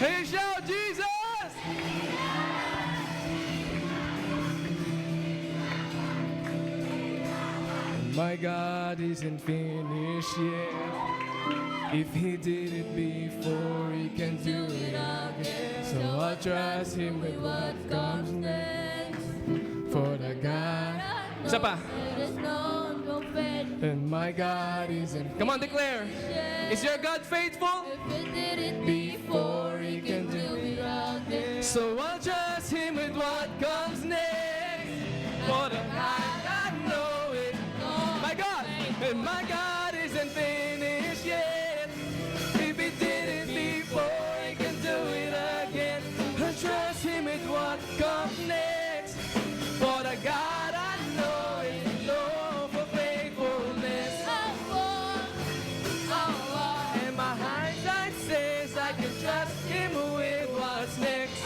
Hey, shout Jesus! My God isn't finished yet. If He did it before, He can do it again. So I'll trust Him with what comes next. For the God. Isa pa. And my God isn't. Come on, declare. Is your God faithful? If He did it before, He can do it again. So I'll trust Him with what comes next. For the God I know it. My God, and my God isn't finished yet. If He did it before, He can do it again. I'll trust Him with what comes next. For the God I know is known for faithfulness. And my hindsight says I can trust Him with what's next.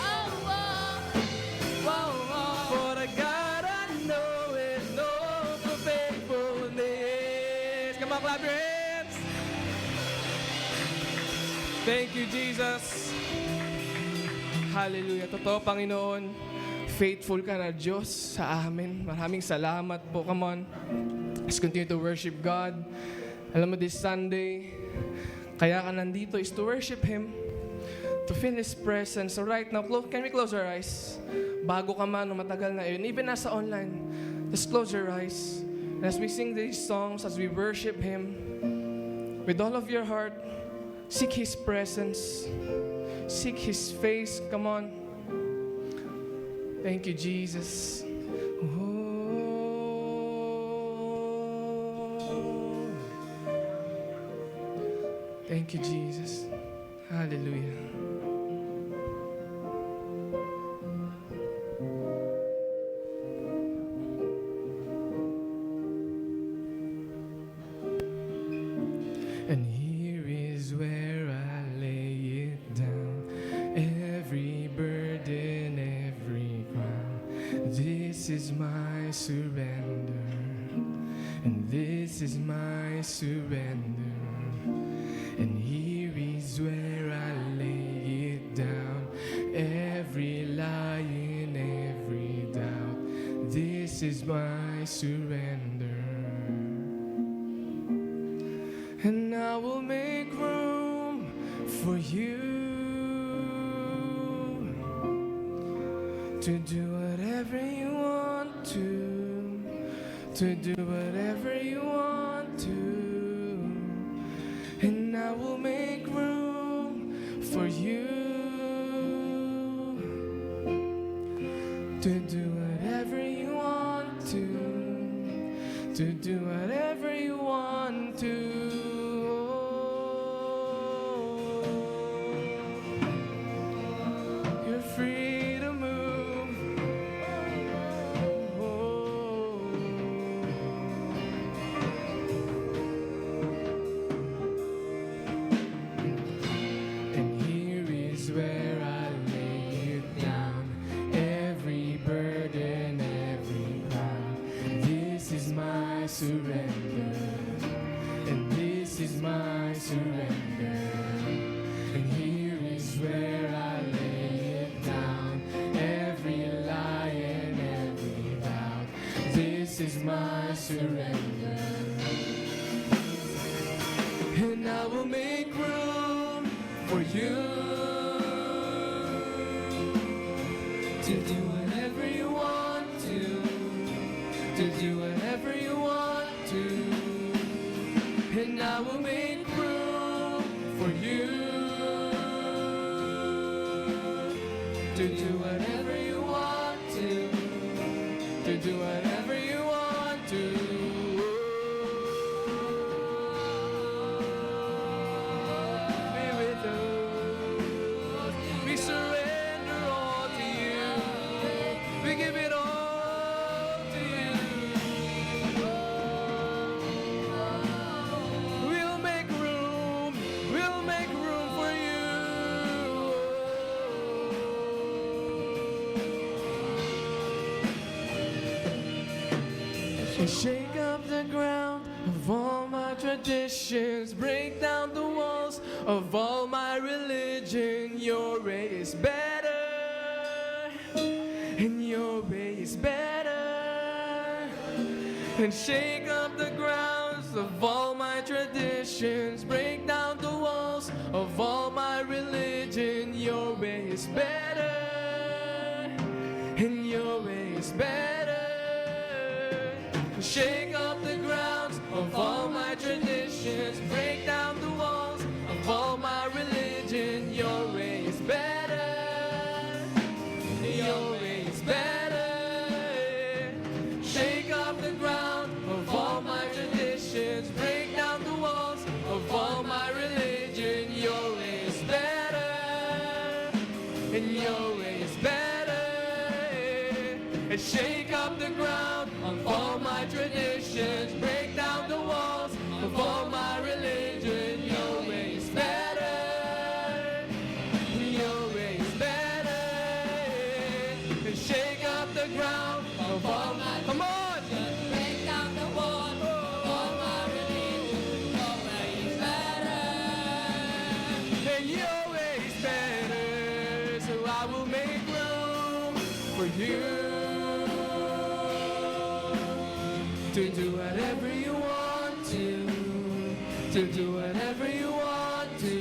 For the God I know is known for faithfulness. Come on, clap your hands. Thank you, Jesus. Hallelujah. Totoo, Panginoon. Faithful ka na Diyos sa amin. Maraming salamat po. Come on. Let's continue to worship God. Alam mo, this Sunday, kaya ka nandito is to worship Him, to feel His presence. So right now, can we close our eyes? Bago ka man o matagal na yun, even nasa online, just close your eyes. And as we sing these songs, as we worship Him, with all of your heart, seek His presence. Seek His face. Come on. Thank you, Jesus. Oh. Thank you, Jesus. Hallelujah. And here is where I lay it down. Every burden, every crown. This is my surrender. And this is my surrender. And here is where I lay it down. Every lie and every doubt. This is my surrender. And I will make room for you to do whatever you want to do whatever you want to. And I will make room for you to do whatever you want to do whatever you want to. You're free to move. And here is where I lay it down. Every burden, every crown. This is my surrender. And this is my surrender. And here is where I lay it down. Every lie and every doubt. This is my surrender. And I will make room for you to do whatever you want to do whatever you want to. And I will make room for you to do whatever you want to do whatever you want to. Be with us. We surrender all to you. We give it all to you. We'll make room for you. And shake up the ground of all my traditions. traditions, break down the walls of all my religion. Your way is better, and your way is better. And shake up the grounds of all my traditions, break down the walls of all my religion. Your way is better, and your way is better. Shake up the grounds of all my traditions, break down the walls of all my religion. Your way is better, your way is better. Shake up the ground of all my traditions, break down the walls of all my religion. Your way is better, and your way is better. And shake up the ground of all my traditions, break down the walls of all my religion. Your way is better, your way is better. And shake up the ground of all my, come on! Break down the wall of all my religion. Your way is better. And your way is better, so I will make room for you to do whatever you want to do whatever you want to,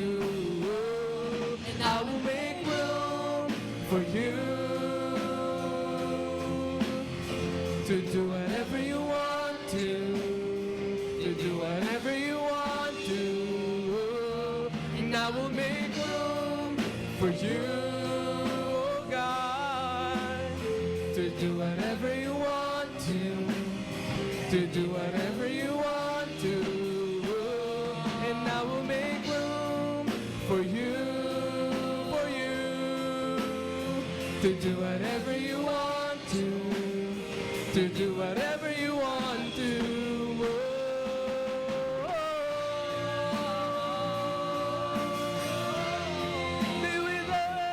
and I will make room for you to do whatever you want to do whatever you want to, and I will make room for you, oh God, to do whatever you want to do whatever you want to, and I will make room for you, to do whatever you want to do whatever you want to. Be with us.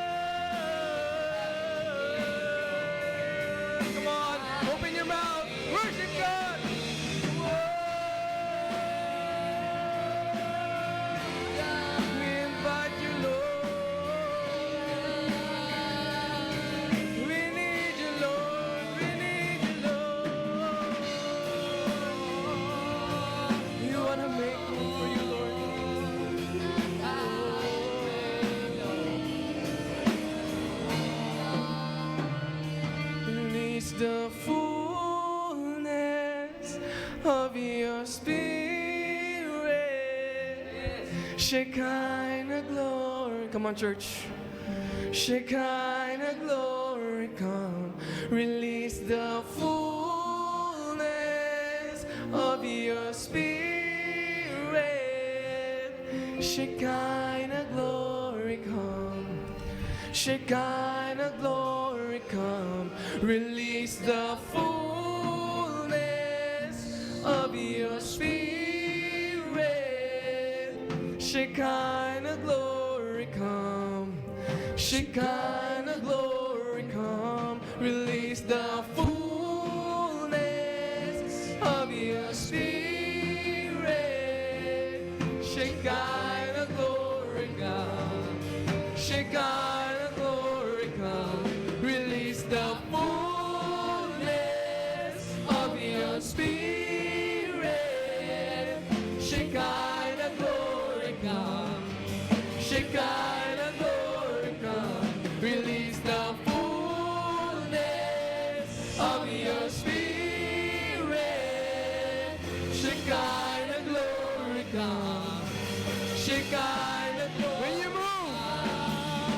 Come on, open your mouth, worship God. We invite you, Lord. We need you, Lord. We need you, Lord. You wanna make room for you, Lord. Release the fullness of your spirit. Shekinah glory. Come on, church. Shekinah glory, come. Release the fullness of your spirit. Shekinah glory, come. Shekinah glory, come. Release the fullness of your spirit. Shekinah glory, come. Shekinah glory, come. Release the fullness of your spirit. Shekinah glory, come. Shekinah glory, come. Release the fullness of your spirit. Shekinah glory, come. Shekinah glory, come. Release the fullness of your spirit. Shekinah glory, come. Shekinah glory.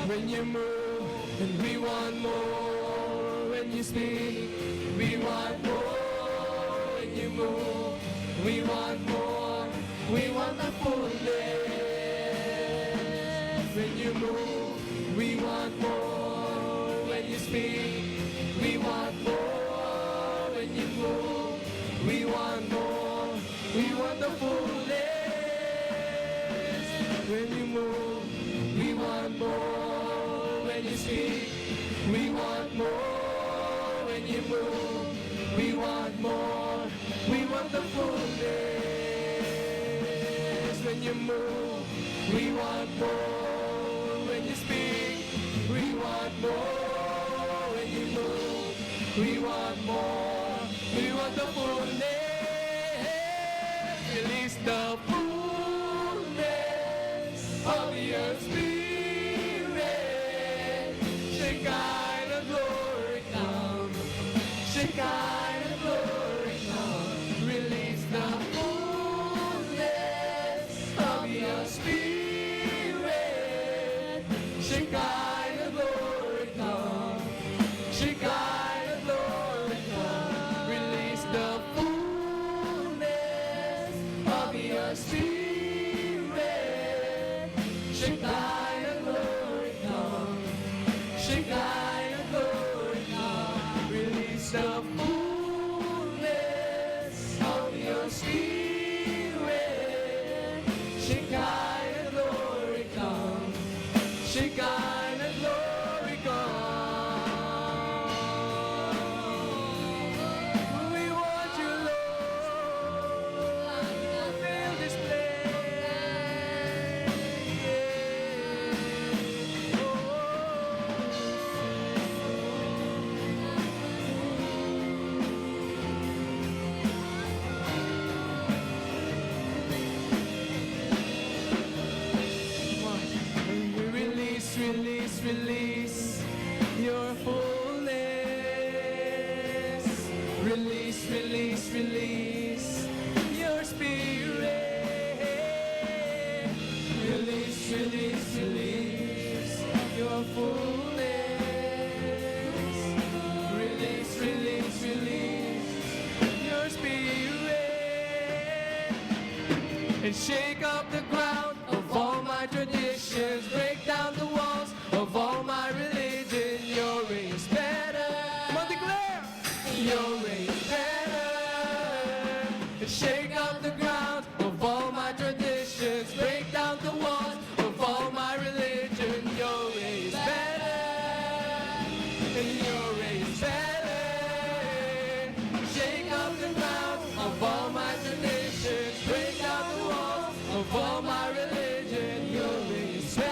When you move, and we want more. When you speak, we want more. When you move, we want more. We want the fullness. When you move, we want more. When you speak, we want more. When you move, we want more. We want the fullness. When you move, we want more. When you speak, we want more. When you move, we want more. We want the fullness. We want more when you speak. We want more when you move. We want more. We want the fullness. Release the fullness of your spirit. Shekinah glory come. Shekinah glory come. Release the fullness of your spirit. Shekinah glory come. Shekinah glory come. Release the fullness of your spirit. Shekinah glory come. Shekinah glory come. Release the fullness of your spirit. Shekinah glory come. Shekinah glory come. We want you, Lord. Fill this place. Release, release, release your fullness. Release, release, release your spirit. Release, release, release your fullness. Release, release, release your spirit. And shake up the ground of all my traditions. Break down the walls of all my religion. Your way is better. Come on, declare. Your way is better. And shake up the ground of all my traditions. Break down the walls of all my religion. Your way is better. And your way is better. Shake up the ground of all my traditions. Break down the walls of all my religion. Your way is better.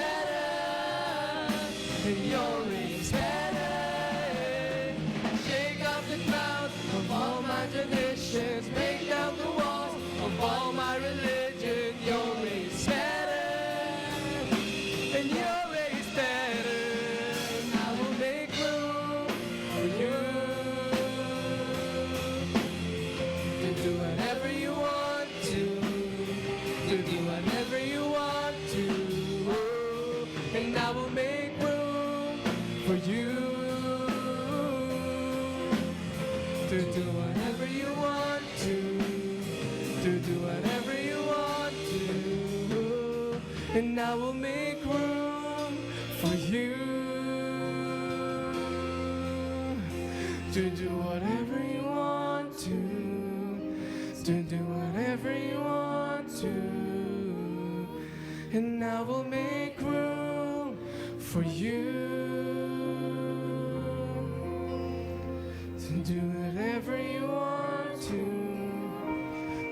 And your way is better. Shake up the ground of all my traditions. Break down the walls of all my religion. Your way is better. And your way is better. And I will make room for you to do whatever you want to do whatever you want to, and I will make room for you to do whatever you want to do whatever you want to, and I will make room for you to do whatever you want to do whatever you want to, and I will make room for you to do whatever you want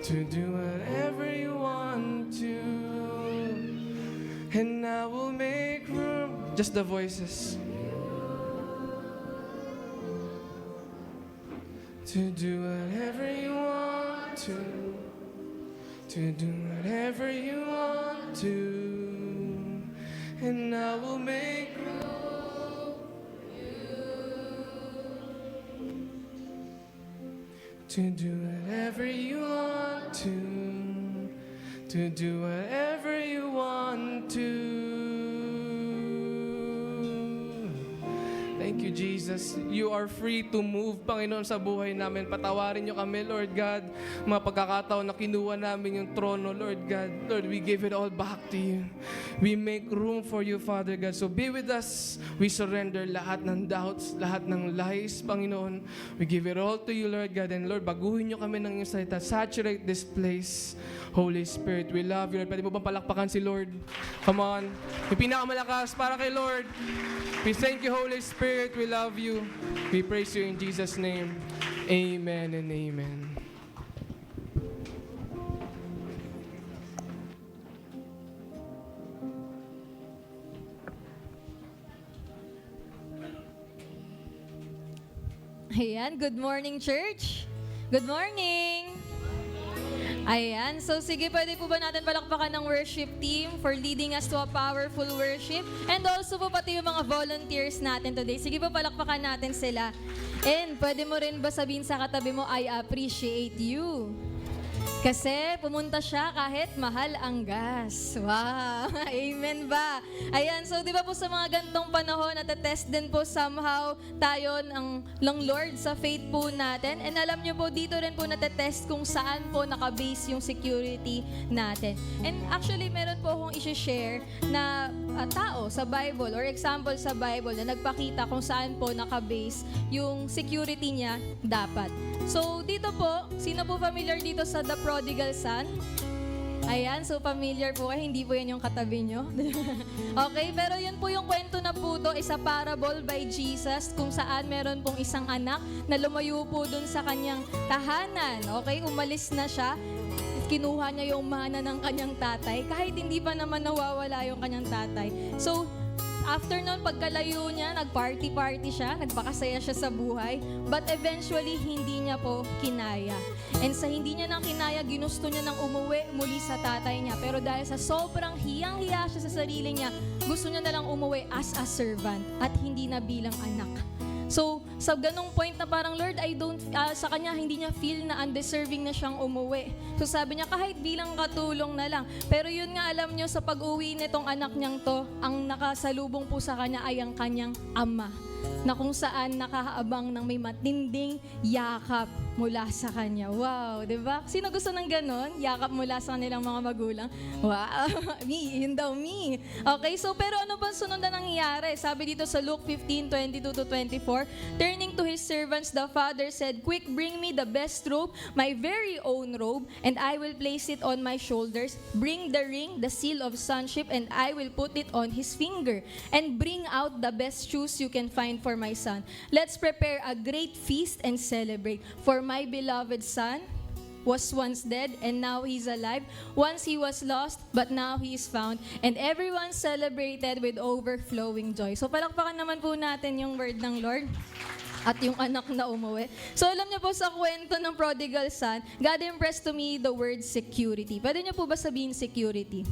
to do whatever you want to, and I will make room. Just the voices. To do whatever you want to do whatever you want to, and I will make room to do whatever you want to do whatever you want to. Thank you, Jesus. You are free to move, Panginoon, sa buhay namin. Patawarin niyo kami, Lord God. Mga pagkakataon na kinuha namin yung trono, Lord God. Lord, we give it all back to you. We make room for you, Father God. So be with us. We surrender lahat ng doubts, lahat ng lies, Panginoon. We give it all to you, Lord God. And Lord, baguhin niyo kami ng iyong salita. Saturate this place. Holy Spirit, we love you, Lord. Pwede mo bang palakpakan si Lord? Come on. Yung pinakamalakas para kay Lord. We thank you, Holy Spirit. We love you. We praise you in Jesus' name. Amen and amen. Ayan, good morning, church. Good morning. Ayan, so sige, pwede po ba natin palakpakan ng worship team for leading us to a powerful worship? And also po pati yung mga volunteers natin today. Sige po, palakpakan natin sila. And pwede mo rin ba sabihin sa katabi mo, I appreciate you. Kasi pumunta siya kahit mahal ang gas. Wow! Amen ba? Ayan, so di ba po sa mga gantong panahon, natetest din po somehow tayo ng Lord sa faith po natin. And alam niyo po, dito rin po natetest kung saan po nakabase yung security natin. And actually, meron po akong isi-share na tao sa Bible or example sa Bible na nagpakita kung saan po nakabase yung security niya dapat. So, dito po, sino po familiar dito sa The Prodigal Son? Ayan, so familiar po kayo, hindi po yan yung katabi nyo. Okay, pero yun po yung kwento na po to, isa parable by Jesus kung saan meron pong isang anak na lumayo po dun sa kanyang tahanan. Okay, umalis na siya, kinuha niya yung mana ng kanyang tatay kahit hindi pa naman nawawala yung kanyang tatay. So, after nun, pagkalayo niya, nag-party-party siya, nagpakasaya siya sa buhay, but eventually, hindi niya po kinaya. And sa hindi niya nang kinaya, ginusto niya nang umuwi muli sa tatay niya. Pero dahil sa sobrang hiyang-hiya siya sa sarili niya, gusto niya na lang umuwi as a servant at hindi na bilang anak. So, sa ganong point na parang, Lord, sa kanya, hindi niya feel na undeserving na siyang umuwi. So, sabi niya, kahit bilang katulong na lang. Pero yun nga, alam niyo, sa pag-uwi nitong anak niyang to, ang nakasalubong po sa kanya ay ang kanyang ama, na kung saan nakahaabang ng may matinding yakap mula sa kanya. Wow, di ba? Sino gusto ng ganon? Yakap mula sa kanilang mga magulang? Wow, me, yun daw me. Okay, so pero ano ba sunod na nangyayari? Sabi dito sa Luke 15:22-24, turning to his servants, the father said, "Quick, bring me the best robe, my very own robe, and I will place it on my shoulders. Bring the ring, the seal of sonship, and I will put it on his finger. And bring out the best shoes you can find for my son. Let's prepare a great feast and celebrate. For my beloved son was once dead and now he's alive. Once he was lost, but now he is found." And everyone celebrated with overflowing joy. So palakpakan naman po natin yung word ng Lord at yung anak na umuwi. So alam niyo po sa kwento ng prodigal son, God impressed to me the word security. Pwede niyo po ba sabihin security?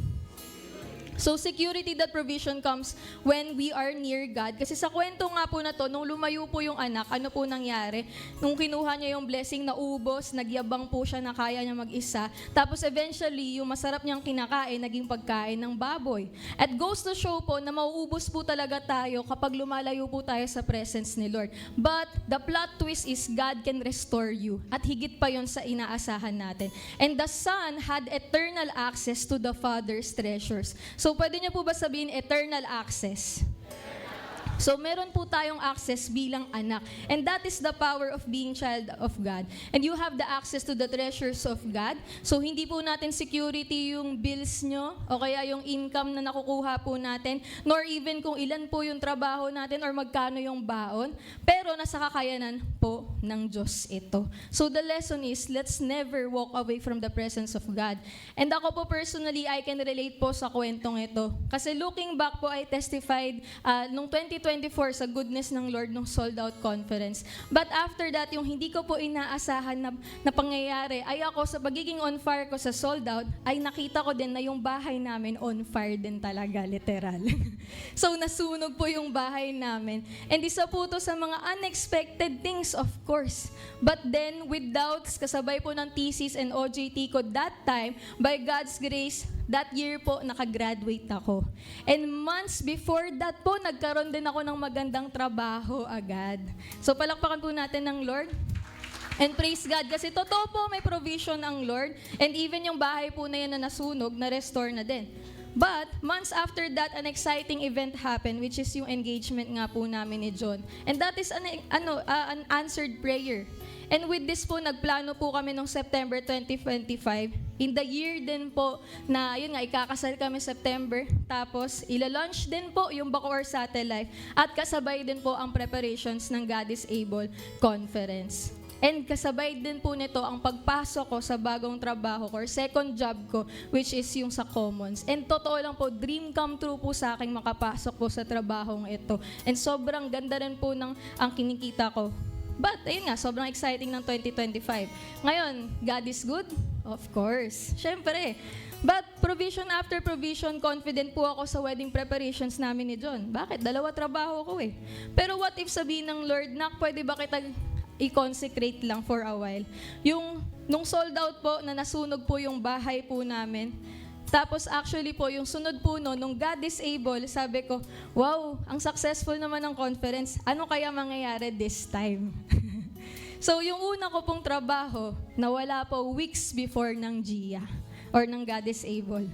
So security, that provision comes when we are near God. Kasi sa kwento nga po na to, nung lumayo po yung anak, ano po nangyari? Nung kinuha niya yung blessing, naubos, nagyabang po siya na kaya niya mag-isa. Tapos eventually, yung masarap niyang kinakain, naging pagkain ng baboy. At goes to show po na mauubos po talaga tayo kapag lumalayo po tayo sa presence ni Lord. But the plot twist is God can restore you. At higit pa yon sa inaasahan natin. And the Son had eternal access to the Father's treasures. So, pwede niyo po ba sabihin eternal access? So, meron po tayong access bilang anak. And that is the power of being child of God. And you have the access to the treasures of God. So, hindi po natin security yung bills nyo o kaya yung income na nakukuha po natin, nor even kung ilan po yung trabaho natin or magkano yung baon. Pero nasa kakayanan po ng Diyos ito. So, the lesson is, let's never walk away from the presence of God. And ako po personally, I can relate po sa kwentong ito. Kasi looking back po, I testified nung 2024 sa goodness ng Lord nung sold out conference. But after that, yung hindi ko po inaasahan na pangyayari, ay ako sa pagiging on fire ko sa sold out, ay nakita ko din na yung bahay namin on fire din talaga, literal. So nasunog po yung bahay namin. And isa po to sa mga unexpected things, of course. But then, with doubts, kasabay po ng thesis and OJT ko that time, by God's grace, that year po, nakagraduate ako. And months before that po, nagkaroon din ako ng magandang trabaho agad. So palakpakan po natin ng Lord. And praise God, kasi totoo po may provision ang Lord. And even yung bahay po na yan na nasunog, na-restore na din. But months after that, an exciting event happened, which is yung engagement nga po namin ni John. And that is an answered prayer. And with this po, nagplano po kami noong September 2025. In the year din po na, yun nga, ikakasal kami September. Tapos, ila-launch din po yung Bacoor Satellite. At kasabay din po ang preparations ng God is Able Conference. And kasabay din po nito ang pagpasok ko sa bagong trabaho ko or second job ko, which is yung sa Commons. And totoo lang po, dream come true po sa akin makapasok po sa trabahong ito. And sobrang ganda rin po ng ang kinikita ko. But, ayun nga, sobrang exciting ng 2025. Ngayon, God is good? Of course. Siyempre. But provision after provision, confident po ako sa wedding preparations namin ni John. Bakit? 2 trabaho ko eh. Pero what if sabihin ng Lord, Nak, pwede ba kita i-consecrate lang for a while? Nung sold out po, na nasunog po yung bahay po namin, tapos actually po, yung sunod po no, nung God is able, sabi ko, wow, ang successful naman ng conference. Ano kaya mangyayari this time? So yung una ko pong trabaho, nawala po weeks before ng GIA or ng God is able.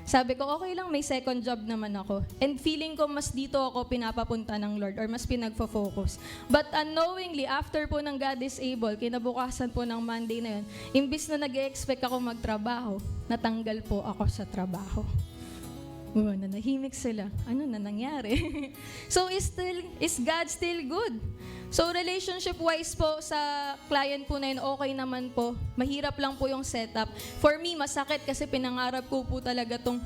Sabi ko, okay lang, may second job naman ako. And feeling ko mas dito ako pinapapunta ng Lord or mas pinagfo-focus. But unknowingly, after po ng God is able, kinabukasan po ng Monday na yun, imbis na nag-expect ako magtrabaho, natanggal po ako sa trabaho. Nanahimik sila. Ano na nangyari? So, is God still good? So, relationship-wise po sa client po na yun, okay naman po. Mahirap lang po yung setup. For me, masakit kasi pinangarap ko po talaga tong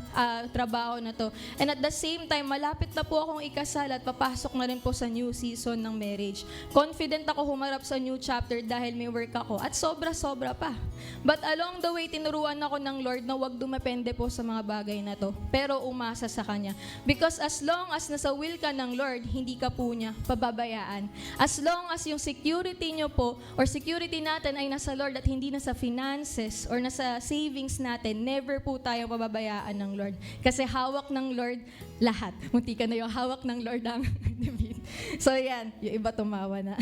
trabaho na to. And at the same time, malapit na po akong ikasal at papasok na rin po sa new season ng marriage. Confident ako humarap sa new chapter dahil may work ako at sobra-sobra pa. But along the way, tinuruan ako ng Lord na wag dumepende po sa mga bagay na to. Pero umasa sa Kanya. Because as long as nasa will ka ng Lord, hindi ka po niya pababayaan. As long as yung security nyo po or security natin ay nasa Lord at hindi nasa finances or nasa savings natin, never po tayo pababayaan ng Lord. Kasi hawak ng Lord lahat. Munti ka na yung hawak ng Lord ang So yan, yung iba tumawa na.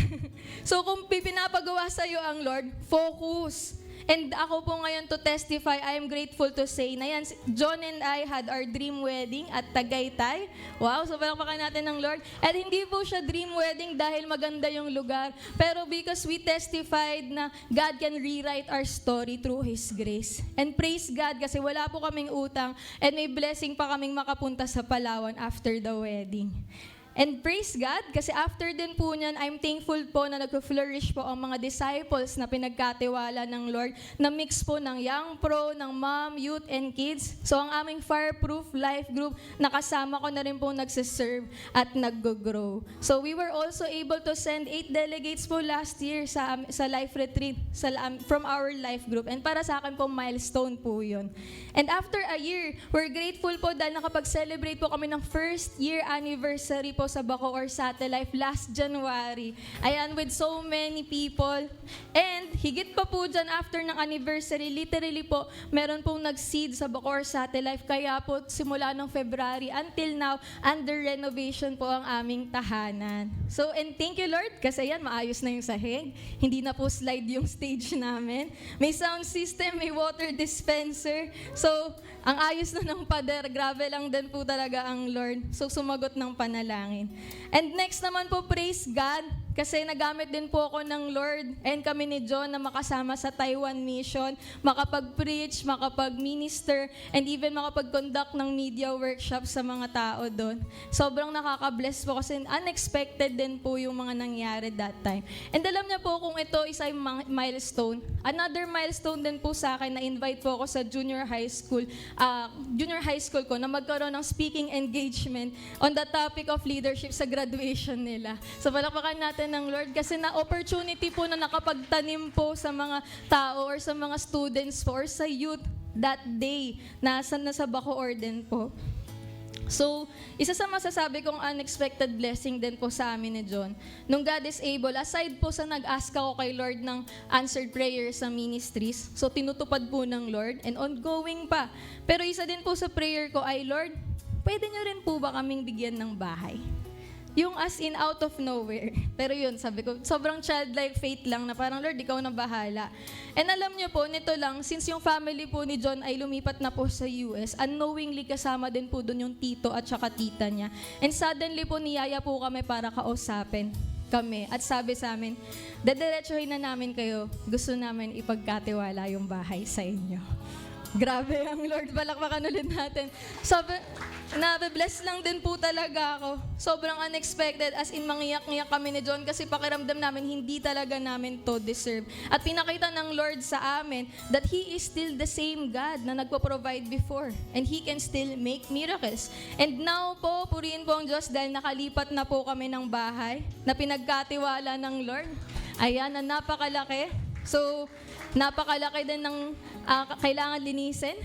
So kung pinapagawa sa'yo ang Lord, focus. And ako po ngayon to testify, I am grateful to say na yan, John and I had our dream wedding at Tagaytay. Wow, so palakpakan natin ng Lord. At hindi po siya dream wedding dahil maganda yung lugar, pero because we testified na God can rewrite our story through His grace. And praise God kasi wala po kaming utang and may blessing pa kaming makapunta sa Palawan after the wedding. And praise God, kasi after din po niyan, I'm thankful po na nag-flourish po ang mga disciples na pinagkatiwala ng Lord, na mix po ng young pro, ng mom, youth, and kids. So ang aming Fireproof Life Group, nakasama ko na rin po nagsiserve at nag-grow. So we were also able to send 8 delegates po last year sa life retreat from our life group. And para sa akin po, milestone po yun. And after a year, we're grateful po dahil nakapag-celebrate po kami ng first year anniversary po sa Bacoor Satellite last January. Ayan, with so many people. And higit pa po dyan after ng anniversary, literally po, meron pong nag-seed sa Bacoor Satellite. Kaya po, simula ng February until now, under renovation po ang aming tahanan. So, and thank you Lord, kasi yan, maayos na yung sahig. Hindi na po slide yung stage namin. May sound system, may water dispenser. So, ang ayos na ng pader, grabe lang din po talaga ang Lord. So, sumagot ng panalangin. And next naman po, praise God, kasi nagamit din po ako ng Lord and kami ni John na makasama sa Taiwan mission, makapag-preach, makapag-minister, and even makapag-conduct ng media workshop sa mga tao doon. Sobrang nakaka-bless po kasi unexpected din po yung mga nangyari that time. And alam niya po kung ito is ay milestone. Another milestone din po sa akin, na-invite po ako sa junior high school ko na magkaroon ng speaking engagement on the topic of leadership sa graduation nila. So palakpakan natin ng Lord kasi na opportunity po na nakapagtanim po sa mga tao or sa mga students po or sa youth that day na nasa Bacoor din po. So, isa sa masasabi kong unexpected blessing din po sa amin ni John, nung God is able, aside po sa nag-ask ako kay Lord ng answered prayers sa ministries, so tinutupad po ng Lord and ongoing pa. Pero isa din po sa prayer ko ay, Lord, pwede niyo rin po ba kaming bigyan ng bahay? Yung as in out of nowhere. Pero yun, sabi ko, sobrang childlike faith lang na parang, Lord, ikaw na bahala. And alam niyo po, nito lang, since yung family po ni John ay lumipat na po sa US, unknowingly kasama din po doon yung tito at saka tita niya. And suddenly po, niyaya po kami para kausapin kami. At sabi sa amin, dadiretsuhin na namin kayo. Gusto namin ipagkatiwala yung bahay sa inyo. Grabe ang Lord, palakpakan ulit natin. Sabi, nabe-bless lang din po talaga ako. Sobrang unexpected, as in mangiyak-ngiyak kami ni John kasi pakiramdam namin hindi talaga namin to deserve. At pinakita ng Lord sa amin that He is still the same God na nagpo-provide before and He can still make miracles. And now po, purihin po ang Diyos dahil nakalipat na po kami ng bahay na pinagkatiwala ng Lord. Ayan, na napakalaki. So, napakalaki din ng kailangan linisin.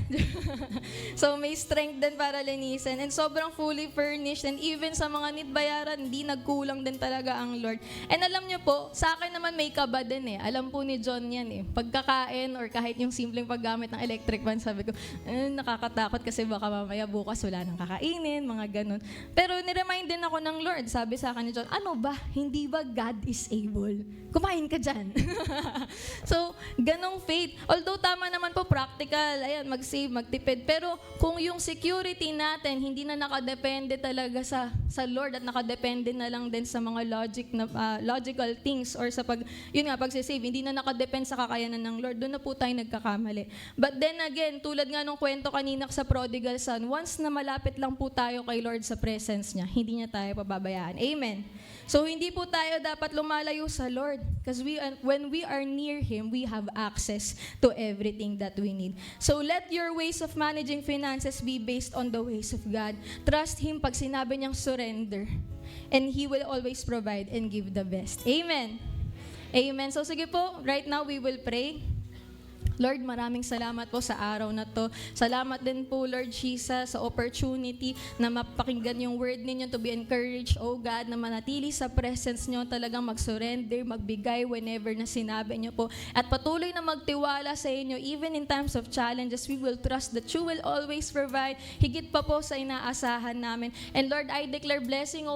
So, may strength din para linisin. And sobrang fully furnished. And even sa mga need bayaran, hindi nagkulang din talaga ang Lord. And alam niyo po, sa akin naman may kaba din eh. Alam po ni John yan eh. Pagkakain or kahit yung simpleng paggamit ng electric fan, sabi ko, nakakatakot kasi baka mamaya bukas wala nang kakainin, mga ganun. Pero niremind din ako ng Lord. Sabi sa akin ni John, ano ba? Hindi ba God is able? Kumain ka dyan. So, ganong faith. Although tama naman po, practical, ayan, mag-save, magtipid. Pero kung yung security natin, hindi na nakadepende talaga sa Lord at nakadepende na lang din sa mga logical things or sa pagsisave, hindi na nakadepende sa kakayanan ng Lord, doon na po tayo nagkakamali. But then again, tulad nga nung kwento kanina sa prodigal son, once na malapit lang po tayo kay Lord sa presence niya, hindi niya tayo pababayaan. Amen. So, hindi po tayo dapat lumalayo sa Lord. Because when we are near Him, we have access to everything that we need. So, let your ways of managing finances be based on the ways of God. Trust Him pag sinabi niyang surrender. And He will always provide and give the best. Amen. Amen. So, sige po, right now we will pray. Lord, maraming salamat po sa araw na to. Salamat din po, Lord Jesus, sa opportunity na mapakinggan yung word ninyo, to be encouraged, oh God, na manatili sa presence nyo, talagang mag-surrender, magbigay whenever na sinabi nyo po. At patuloy na magtiwala sa inyo, even in times of challenges, we will trust that you will always provide, higit pa po sa inaasahan namin. And Lord, I declare blessing,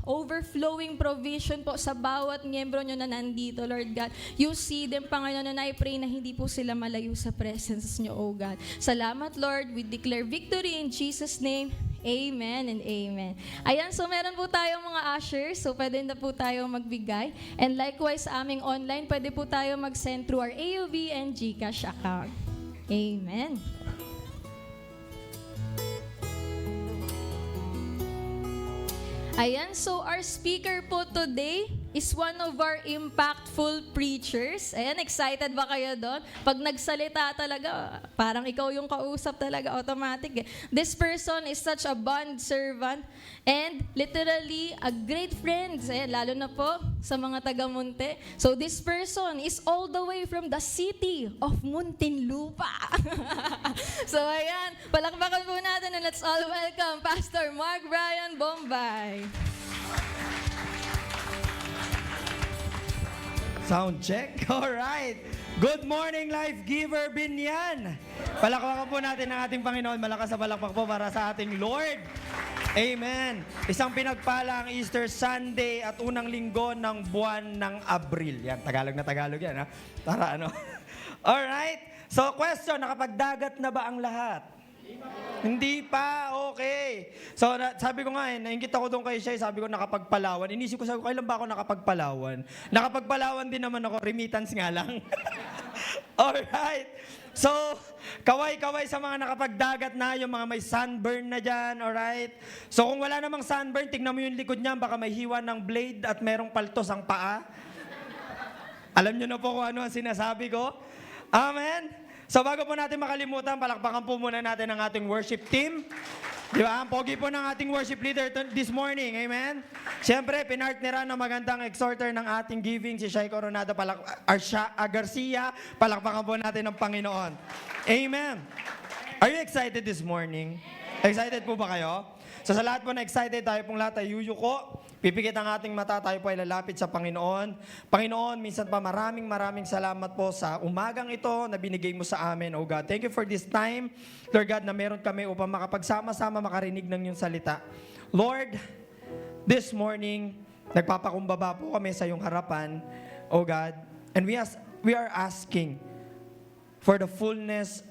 overflowing provision po sa bawat miyembro nyo na nandito, Lord God. You see them, Panginoon, and I pray na hindi po sila malayo sa presence nyo, oh God. Salamat, Lord. We declare victory in Jesus' name. Amen and amen. Ayan, so meron po tayong mga ushers, so pwede na po tayo magbigay. And likewise, sa aming online, pwede po tayo mag-send through our AUB and GCash account. Amen. Ayan, so our speaker po today is one of our impactful preachers. Ayan, excited ba kayo doon? Pag nagsalita talaga, parang ikaw yung kausap talaga, automatic. This person is such a bond servant and literally a great friend. Ayan, lalo na po sa mga taga-Munti. So this person is all the way from the city of Muntinlupa. So ayan, palakpakan po natin and let's all welcome Pastor Mark Brian Bombay. Sound check. Alright. Good morning, Life Giver Binyan. Palakpakan po natin ang ating Panginoon. Malakas sa palakpak po para sa ating Lord. Amen. Isang pinagpalang Easter Sunday at unang linggo ng buwan ng Abril. Yan, Tagalog na Tagalog yan, ha? Para ano? Alright. So, question, nakapagdagat na ba ang lahat? Hindi pa, okay. So, sabi ko nga nainggit ako doon kay Shai, sabi ko nakapagpalawan. Inisip ko, sabi ko, kailan ba ako nakapagpalawan? Nakapagpalawan din naman ako, remittance nga lang. Alright. So, kaway-kaway sa mga nakapagdagat na, yung mga may sunburn na dyan, alright? So, kung wala namang sunburn, tignan mo yung likod niya, baka may hiwa ng blade at merong paltos ang paa. Alam niyo na po kung ano ang sinasabi ko. Amen? So bago po natin makalimutan, palakpakan po muna natin ang ating worship team. Di ba? Ang pogi po ng ating worship leader this morning. Amen? Siyempre, pinartneran ng magandang exhorter ng ating giving, si Shai Coronado Garcia. Palakpakan po natin ng Panginoon. Amen. Are you excited this morning? Excited po ba kayo? So sa lahat po na excited, tayo pong lahat ay yuyuko. Pipikit ang ating mata, tayo po ay lalapit sa Panginoon. Panginoon, minsan pa maraming salamat po sa umagang ito na binigay mo sa amin, oh God. Thank you for this time, Lord God, na meron kami upang makapagsama-sama makarinig ng iyong salita. Lord, this morning, nagpapakumbaba po kami sa iyong harapan, oh God, and we are asking for the fullness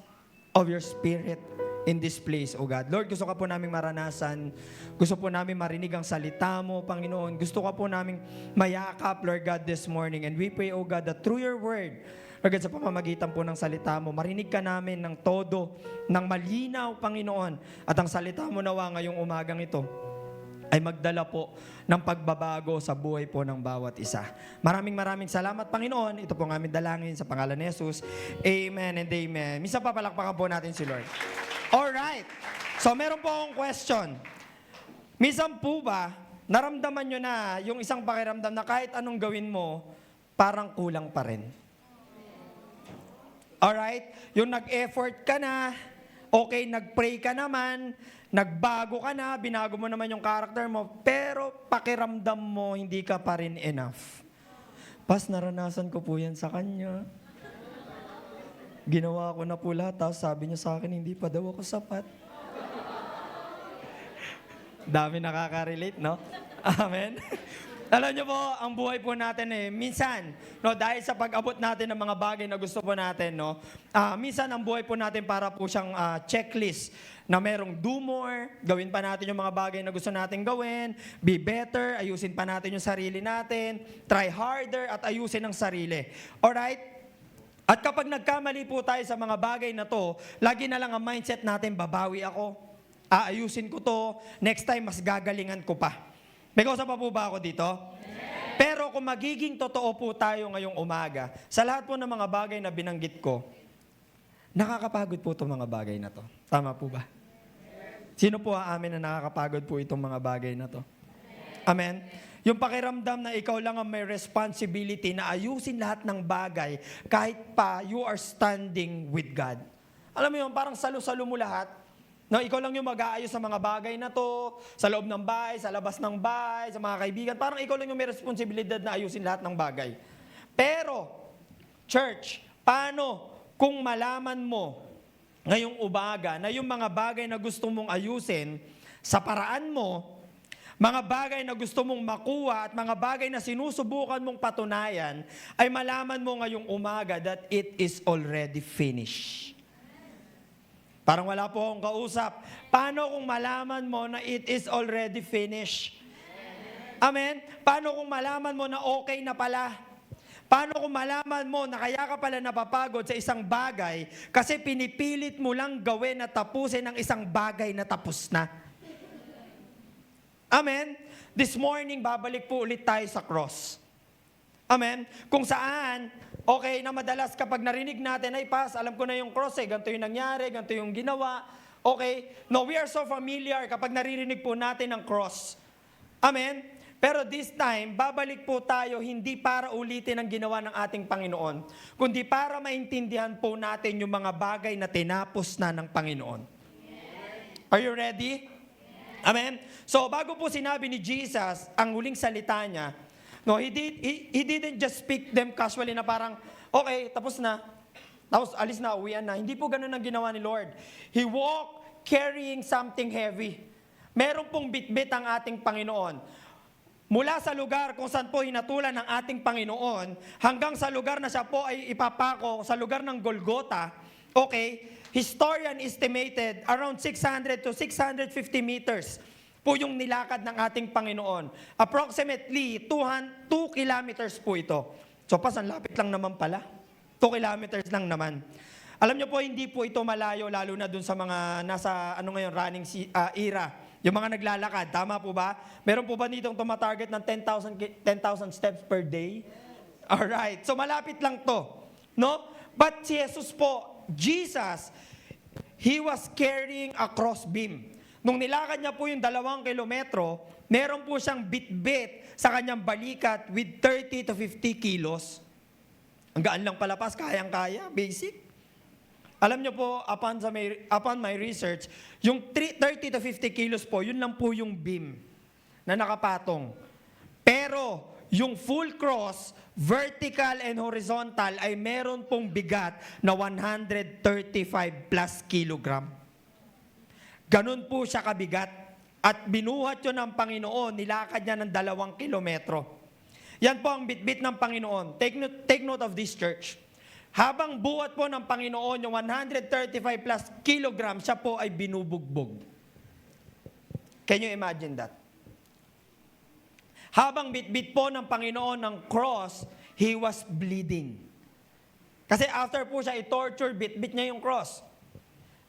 of your Spirit in this place, oh God. Lord, gusto ka po namin maranasan. Gusto po namin marinig ang salita mo, Panginoon. Gusto ka po namin mayakap, Lord God, this morning. And we pray, oh God, that through your word, Lord God, sa pamamagitan po ng salita mo, marinig ka namin ng todo, ng malinaw, Panginoon. At ang salita mo nawa ngayong umagang ito ay magdala po ng pagbabago sa buhay po ng bawat isa. Maraming salamat, Panginoon. Ito po ang aming dalangin sa pangalan ni Jesus. Amen and amen. Misa pa, palakpakan po natin si Lord. Alright. So, meron po akong question. Minsan po ba, naramdaman nyo na yung isang pakiramdam na kahit anong gawin mo, parang kulang pa rin. Alright? Yung nag-effort ka na, okay, nag-pray ka naman, nagbago ka na, binago mo naman yung character mo, pero pakiramdam mo, hindi ka pa rin enough. Pas, naranasan ko po yan sa kanya. Ginawa ko na po lahat, tapos sabi niya sa akin, hindi pa daw ako sapat. Dami nakaka-relate, no? Amen? Alam niyo po, ang buhay po natin minsan, no, dahil sa pag-abot natin ng mga bagay na gusto po natin, no, minsan ang buhay po natin para po siyang checklist na merong do more, gawin pa natin yung mga bagay na gusto natin gawin, be better, ayusin pa natin yung sarili natin, try harder at ayusin ang sarili. Alright? At kapag nagkamali po tayo sa mga bagay na to, lagi na lang ang mindset natin, babawi ako, aayusin ko to, next time mas gagalingan ko pa. May kausa pa po ba ako dito? Pero kung magiging totoo po tayo ngayong umaga, sa lahat po ng mga bagay na binanggit ko, nakakapagod po itong mga bagay na to. Tama po ba? Sino po aamin na nakakapagod po itong mga bagay na to? Amen? Yung pakiramdam na ikaw lang ang may responsibility na ayusin lahat ng bagay kahit pa you are standing with God. Alam mo yun, parang salo-salo mo lahat. No, ikaw lang yung mag-aayos sa mga bagay na to, sa loob ng bahay, sa labas ng bahay, sa mga kaibigan. Parang ikaw lang yung may responsibilidad na ayusin lahat ng bagay. Pero, church, paano kung malaman mo ngayong umaga na yung mga bagay na gusto mong ayusin sa paraan mo, mga bagay na gusto mong makuha at mga bagay na sinusubukan mong patunayan, ay malaman mo ngayong umaga that it is already finished. Parang wala po akong kausap. Paano kung malaman mo na it is already finished? Amen? Paano kung malaman mo na okay na pala? Paano kung malaman mo na kaya ka pala napapagod sa isang bagay kasi pinipilit mo lang gawin at tapusin ang isang bagay na tapos na? Amen? This morning, babalik po ulit tayo sa cross. Amen? Kung saan, okay na madalas kapag narinig natin, ay pas, alam ko na yung cross ganito yung nangyari, ganito yung ginawa. Okay? No, we are so familiar kapag naririnig po natin ang cross. Amen? Pero this time, babalik po tayo hindi para ulitin ang ginawa ng ating Panginoon, kundi para maintindihan po natin yung mga bagay na tinapos na ng Panginoon. Are you ready? Amen? So, bago po sinabi ni Jesus ang huling salita niya, no, he didn't just speak them casually na parang, okay, tapos na. Tapos alis na, uwian na. Hindi po ganun ang ginawa ni Lord. He walked carrying something heavy. Meron pong bitbit ang ating Panginoon. Mula sa lugar kung saan po hinatulan ng ating Panginoon, hanggang sa lugar na siya po ay ipapako, sa lugar ng Golgotha, okay, historian estimated around 600 to 650 meters po yung nilakad ng ating Panginoon. Approximately 2 kilometers po ito. So, ang lapit lang naman pala. 2 kilometers lang naman. Alam niyo po, hindi po ito malayo, lalo na dun sa mga nasa, running era. Yung mga naglalakad, tama po ba? Meron po ba ditong tumatarget ng 10,000 steps per day? Alright, so malapit lang to. No? But si Jesus po, Jesus, He was carrying a crossbeam. Nung nilakad niya po yung 2 kilometro, meron po siyang bit-bit sa kanyang balikat with 30 to 50 kilos. Ang gaan lang palapas, kayang-kaya, basic. Alam niyo po, upon my research, yung 30 to 50 kilos po, yun lang po yung beam na nakapatong. Pero, yung full cross, vertical and horizontal, ay meron pong bigat na 135 plus kilogram. Ganun po siya kabigat. At binuhat yun ng Panginoon, nilakad niya ng 2 kilometro. Yan po ang bitbit ng Panginoon. Take note of this, church. Habang buhat po ng Panginoon, yung 135 plus kilogram, siya po ay binubugbog. Can you imagine that? Habang bitbit po ng Panginoon ng cross, He was bleeding. Kasi after po siya i-torture, bitbit niya yung cross.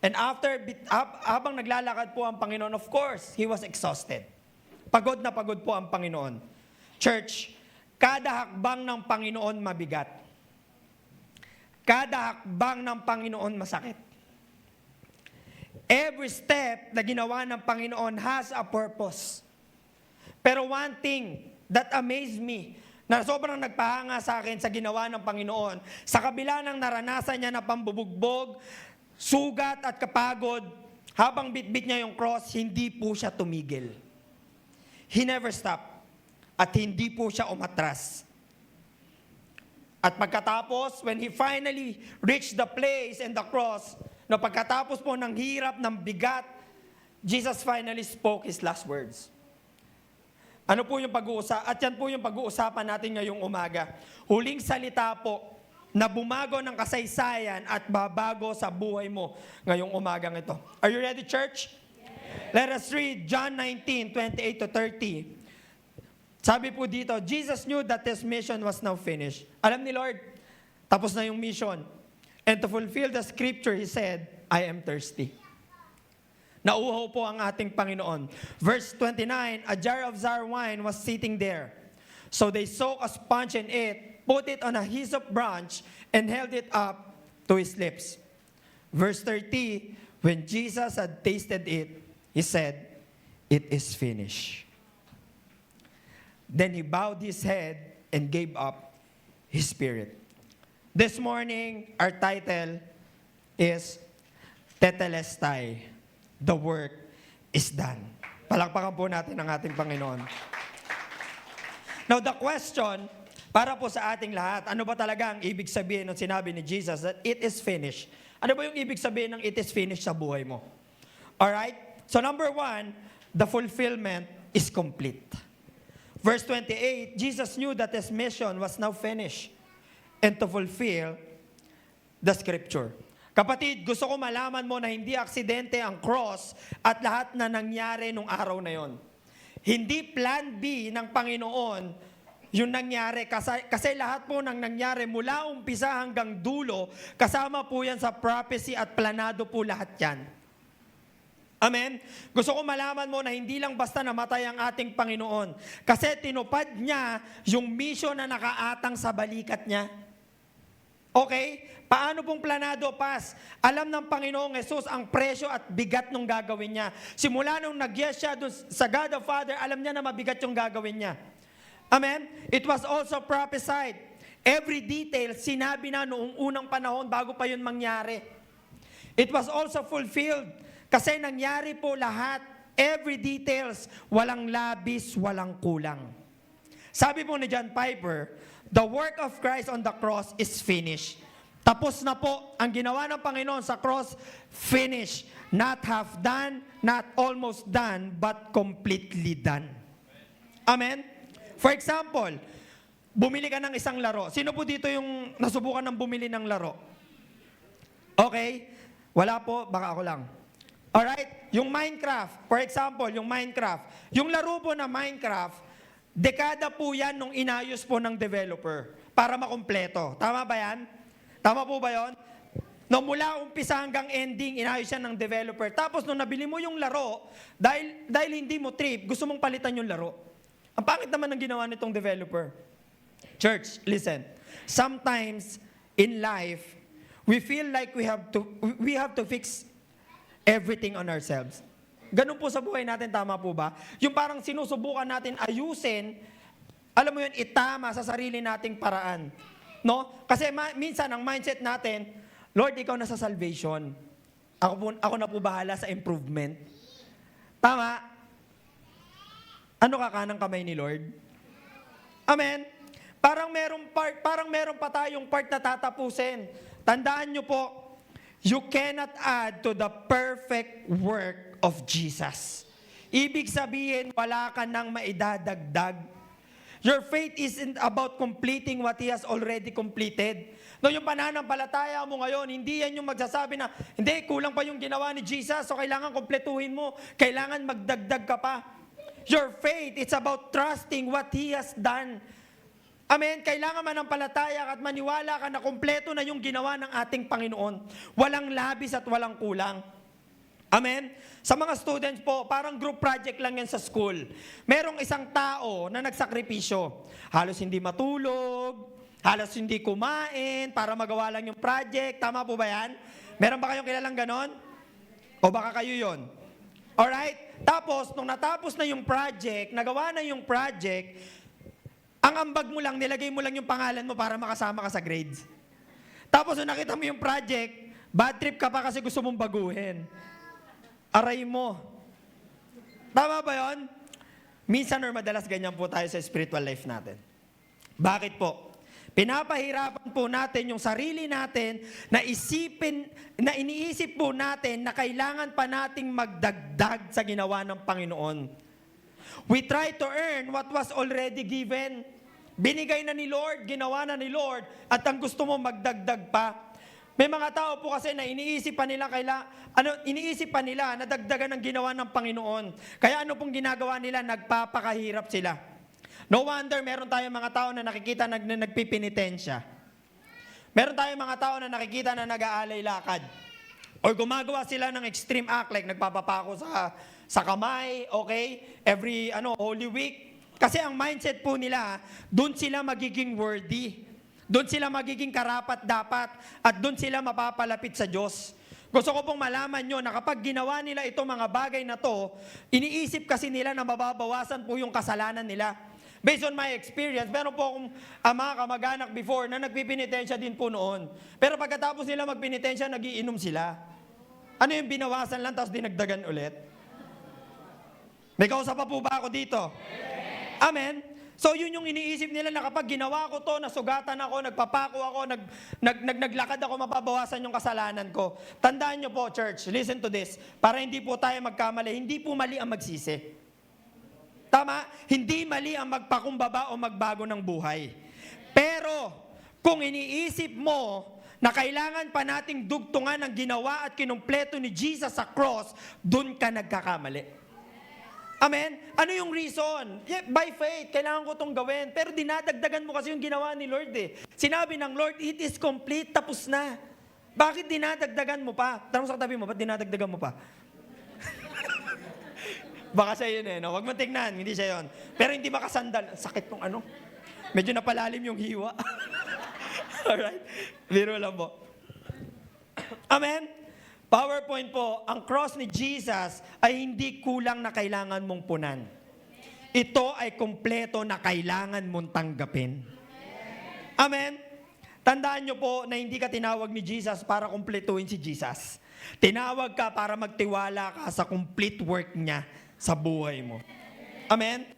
And habang naglalakad po ang Panginoon, of course, He was exhausted. Pagod na pagod po ang Panginoon. Church, kada hakbang ng Panginoon mabigat. Kada hakbang ng Panginoon masakit. Every step na ginawa ng Panginoon has a purpose. Pero one thing that amazed me, na sobrang nagpahanga sa akin sa ginawa ng Panginoon. Sa kabila ng naranasan niya na pambubugbog, sugat at kapagod, habang bitbit niya yung cross, hindi po siya tumigil. He never stopped. At hindi po siya umatras. At pagkatapos, when he finally reached the place and the cross, na pagkatapos po ng hirap, ng bigat, Jesus finally spoke his last words. Ano po yung pag-uusapan? At yan po yung pag-uusapan natin ngayong umaga. Huling salita po na bumago ng kasaysayan at babago sa buhay mo ngayong umagang ito. Are you ready, church? Yes. Let us read John 19:28-30. Sabi po dito, Jesus knew that his mission was now finished. Alam ni Lord, tapos na yung mission. And to fulfill the scripture, he said, I am thirsty. Nauuhaw po ang ating Panginoon. Verse 29, a jar of sour wine was sitting there. So they soaked a sponge in it, put it on a hyssop branch, and held it up to his lips. Verse 30, when Jesus had tasted it, he said, it is finished. Then he bowed his head and gave up his spirit. This morning, our title is Tetelestai. The work is done. Palakpakan po natin ang ating Panginoon. Now the question, para po sa ating lahat, ano ba talaga ang ibig sabihin ng sinabi ni Jesus that it is finished? Ano ba yung ibig sabihin ng it is finished sa buhay mo? Alright? So number 1, the fulfillment is complete. Verse 28, Jesus knew that his mission was now finished and to fulfill the scripture. Kapatid, gusto ko malaman mo na hindi aksidente ang cross at lahat na nangyari nung araw na yon. Hindi plan B ng Panginoon yung nangyari kasi lahat po ng nangyari mula umpisa hanggang dulo, kasama po yan sa prophecy at planado po lahat yan. Amen? Gusto ko malaman mo na hindi lang basta namatay ang ating Panginoon kasi tinupad niya yung mission na nakaatang sa balikat niya. Okay? Paano pong planado, Pas? Alam ng Panginoong Jesus ang presyo at bigat nung gagawin niya. Simula nung nag-yes siya dun sa God the Father, alam niya na mabigat yung gagawin niya. Amen? It was also prophesied. Every detail, sinabi na noong unang panahon bago pa yun mangyari. It was also fulfilled. Kasi nangyari po lahat. Every details, walang labis, walang kulang. Sabi po ni John Piper, the work of Christ on the cross is finished. Tapos na po ang ginawa ng Panginoon sa cross, finished. Not half done, not almost done, but completely done. Amen? For example, bumili ka ng isang laro. Sino po dito yung nasubukan ng bumili ng laro? Okay? Wala po, baka ako lang. Alright? Yung Minecraft, for example, yung Minecraft. Yung laro po na Minecraft, dekada po yan nung inayos po ng developer para makumpleto. Tama ba yan? Tama po ba yun? No, mula umpisa hanggang ending, inayos siya ng developer. Tapos nung nabili mo yung laro, dahil hindi mo trip, gusto mong palitan yung laro. Ang pangit naman ng ginawa nitong developer. Church, listen. Sometimes in life, we feel like we have to fix everything on ourselves. Ganun po sa buhay natin, tama po ba? Yung parang sinusubukan natin ayusin, alam mo yun, itama sa sarili nating paraan. No? Kasi minsan ang mindset natin, Lord, ikaw na sa salvation. Ako na po bahala sa improvement. Tama? Ano ka kanang kamay ni Lord? Amen? Parang meron pa tayong part na tatapusin. Tandaan nyo po, you cannot add to the perfect work of Jesus. Ibig sabihin, wala ka nang maidadagdag. Your faith isn't about completing what He has already completed. No, yung pananampalataya mo ngayon, hindi yan yung magsasabi na, hindi, kulang pa yung ginawa ni Jesus, so kailangan kompletuhin mo, kailangan magdagdag ka pa. Your faith, it's about trusting what He has done. Amen? Kailangan manampalataya at maniwala ka na kompleto na yung ginawa ng ating Panginoon. Walang labis at walang kulang. Amen? Sa mga students po, parang group project lang yan sa school. Merong isang tao na nagsakripisyo. Halos hindi matulog, halos hindi kumain, para magawa lang yung project. Tama po ba yan? Meron ba kayong kilalang ganon? O baka kayo yon? Alright? Tapos, nung natapos na yung project, nagawa na yung project, Ang ambag mo lang, nilagay mo lang yung pangalan mo para makasama ka sa grades. Tapos nung nakita mo yung project, bad trip ka pa kasi gusto mong baguhin. Aray mo. Tama ba yun? Minsan or madalas ganyan po tayo sa spiritual life natin. Bakit po? Pinapahirapan po natin yung sarili natin na iniisip po natin na kailangan pa nating magdagdag sa ginawa ng Panginoon. We try to earn what was already given. Binigay na ni Lord, ginawa na ni Lord, at ang gusto mo magdagdag pa. May mga tao po kasi na iniisip pa nila na dagdagan ng ginawa ng Panginoon. Kaya ano pong ginagawa nila? Nagpapakahirap sila. No wonder meron tayong mga tao na nakikita na nagpipinitensya. Meron tayong mga tao na nakikita na nag-aalay lakad. Or gumagawa sila ng extreme act like nagpapapako sa kamay, okay? Every Holy Week. Kasi ang mindset po nila, doon sila magiging worthy. Doon sila magiging karapat-dapat at doon sila mapapalapit sa Diyos. Gusto ko pong malaman nyo na kapag ginawa nila itong mga bagay na to, iniisip kasi nila na mababawasan po yung kasalanan nila. Based on my experience, meron po akong mga kamag-anak before na nagpipinitensya din po noon. Pero pagkatapos nila magpinitensya, nagiinom sila. Ano yung binawasan lang tapos dinagdagan ulit? May kausap pa po ba ako dito? Amen? So yun yung iniisip nila na kapag ginawa ko to, nasugatan ako, nagpapako ako, naglakad ako, mapabawasan yung kasalanan ko. Tandaan nyo po, church, listen to this, para hindi po tayo magkamali, hindi po mali ang magsisi. Tama? Hindi mali ang magpakumbaba o magbago ng buhay. Pero, kung iniisip mo na kailangan pa nating dugtungan ang ginawa at kinumpleto ni Jesus sa cross, dun ka nagkakamali. Amen? Ano yung reason? Yeah, by faith, kailangan ko itong gawin. Pero dinadagdagan mo kasi yung ginawa ni Lord eh. Sinabi ng Lord, it is complete, tapos na. Bakit dinadagdagan mo pa? Tanong sa katabi mo, ba't dinadagdagan mo pa? Baka siya yun eh, no? Huwag mo tignan, hindi siya yun. Pero hindi makasandal. Sakit tong ano. Medyo napalalim yung hiwa. Alright? Biro lang po. Amen? PowerPoint po, ang cross ni Jesus ay hindi kulang na kailangan mong punan. Ito ay kumpleto na kailangan mong tanggapin. Amen? Tandaan nyo po na hindi ka tinawag ni Jesus para kumpletuhin si Jesus. Tinawag ka para magtiwala ka sa complete work niya sa buhay mo. Amen?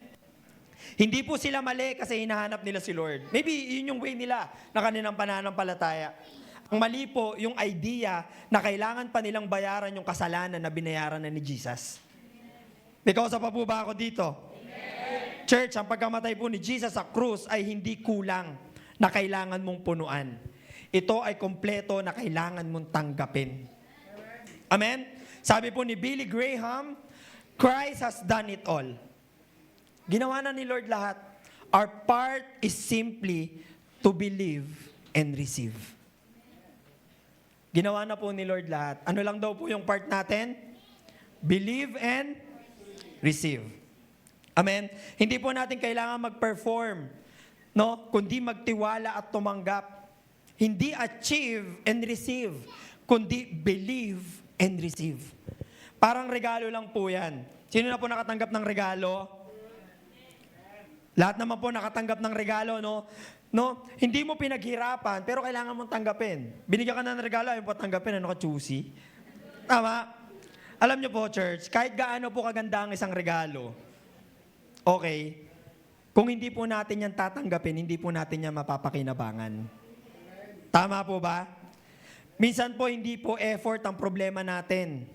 Hindi po sila mali kasi hinahanap nila si Lord. Maybe yun yung way nila na kanilang pananampalataya. Ang mali po, yung idea na kailangan pa nilang bayaran yung kasalanan na binayaran na ni Jesus. May kausap pa po ba ako dito? Amen. Church, ang pagkamatay po ni Jesus sa krus ay hindi kulang na kailangan mong punuan. Ito ay kompleto na kailangan mong tanggapin. Amen? Sabi po ni Billy Graham, Christ has done it all. Ginawa na ni Lord lahat. Our part is simply to believe and receive. Ginawa na po ni Lord lahat. Ano lang daw po yung part natin? Believe and receive. Amen? Hindi po natin kailangan mag-perform, no? Kundi magtiwala at tumanggap. Hindi achieve and receive, kundi believe and receive. Parang regalo lang po yan. Sino na po nakatanggap ng regalo? Lahat naman po nakatanggap ng regalo, no? No, hindi mo pinaghirapan, pero kailangan mong tanggapin. Binigyan ka na ng regalo, ayaw mo tanggapin, ano ka, choosy? Tama? Alam niyo po, church, kahit gaano po kaganda ang isang regalo, okay, kung hindi po natin yan tatanggapin, hindi po natin yan mapapakinabangan. Tama po ba? Minsan po, hindi po effort ang problema natin.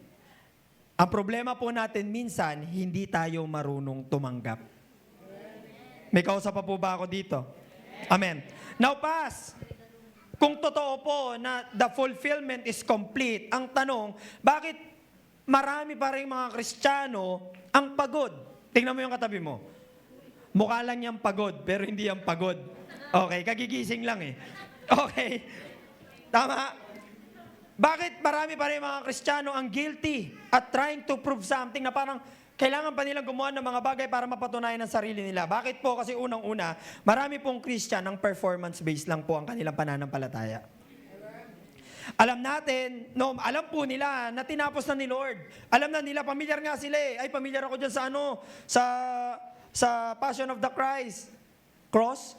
Ang problema po natin minsan, hindi tayo marunong tumanggap. May kausap pa po ba ako dito? Amen. Now pass. Kung totoo po na the fulfillment is complete, ang tanong, bakit marami pa rin mga Kristiyano ang pagod? Tingnan mo yung katabi mo. Mukha lang niyang pagod, pero hindi yung pagod. Okay, kagigising lang eh. Okay. Tama? Bakit marami pa rin mga Kristiyano ang guilty at trying to prove something na parang kailangan pa nilang gumawa ng mga bagay para mapatunayan ang sarili nila. Bakit po? Kasi unang-una, marami pong Christian ang performance-based lang po ang kanilang pananampalataya. Alam natin, no, alam po nila na tinapos na ni Lord. Alam na nila, pamilyar nga sila eh. Ay, pamilyar ako dyan sa sa Passion of the Christ. Cross?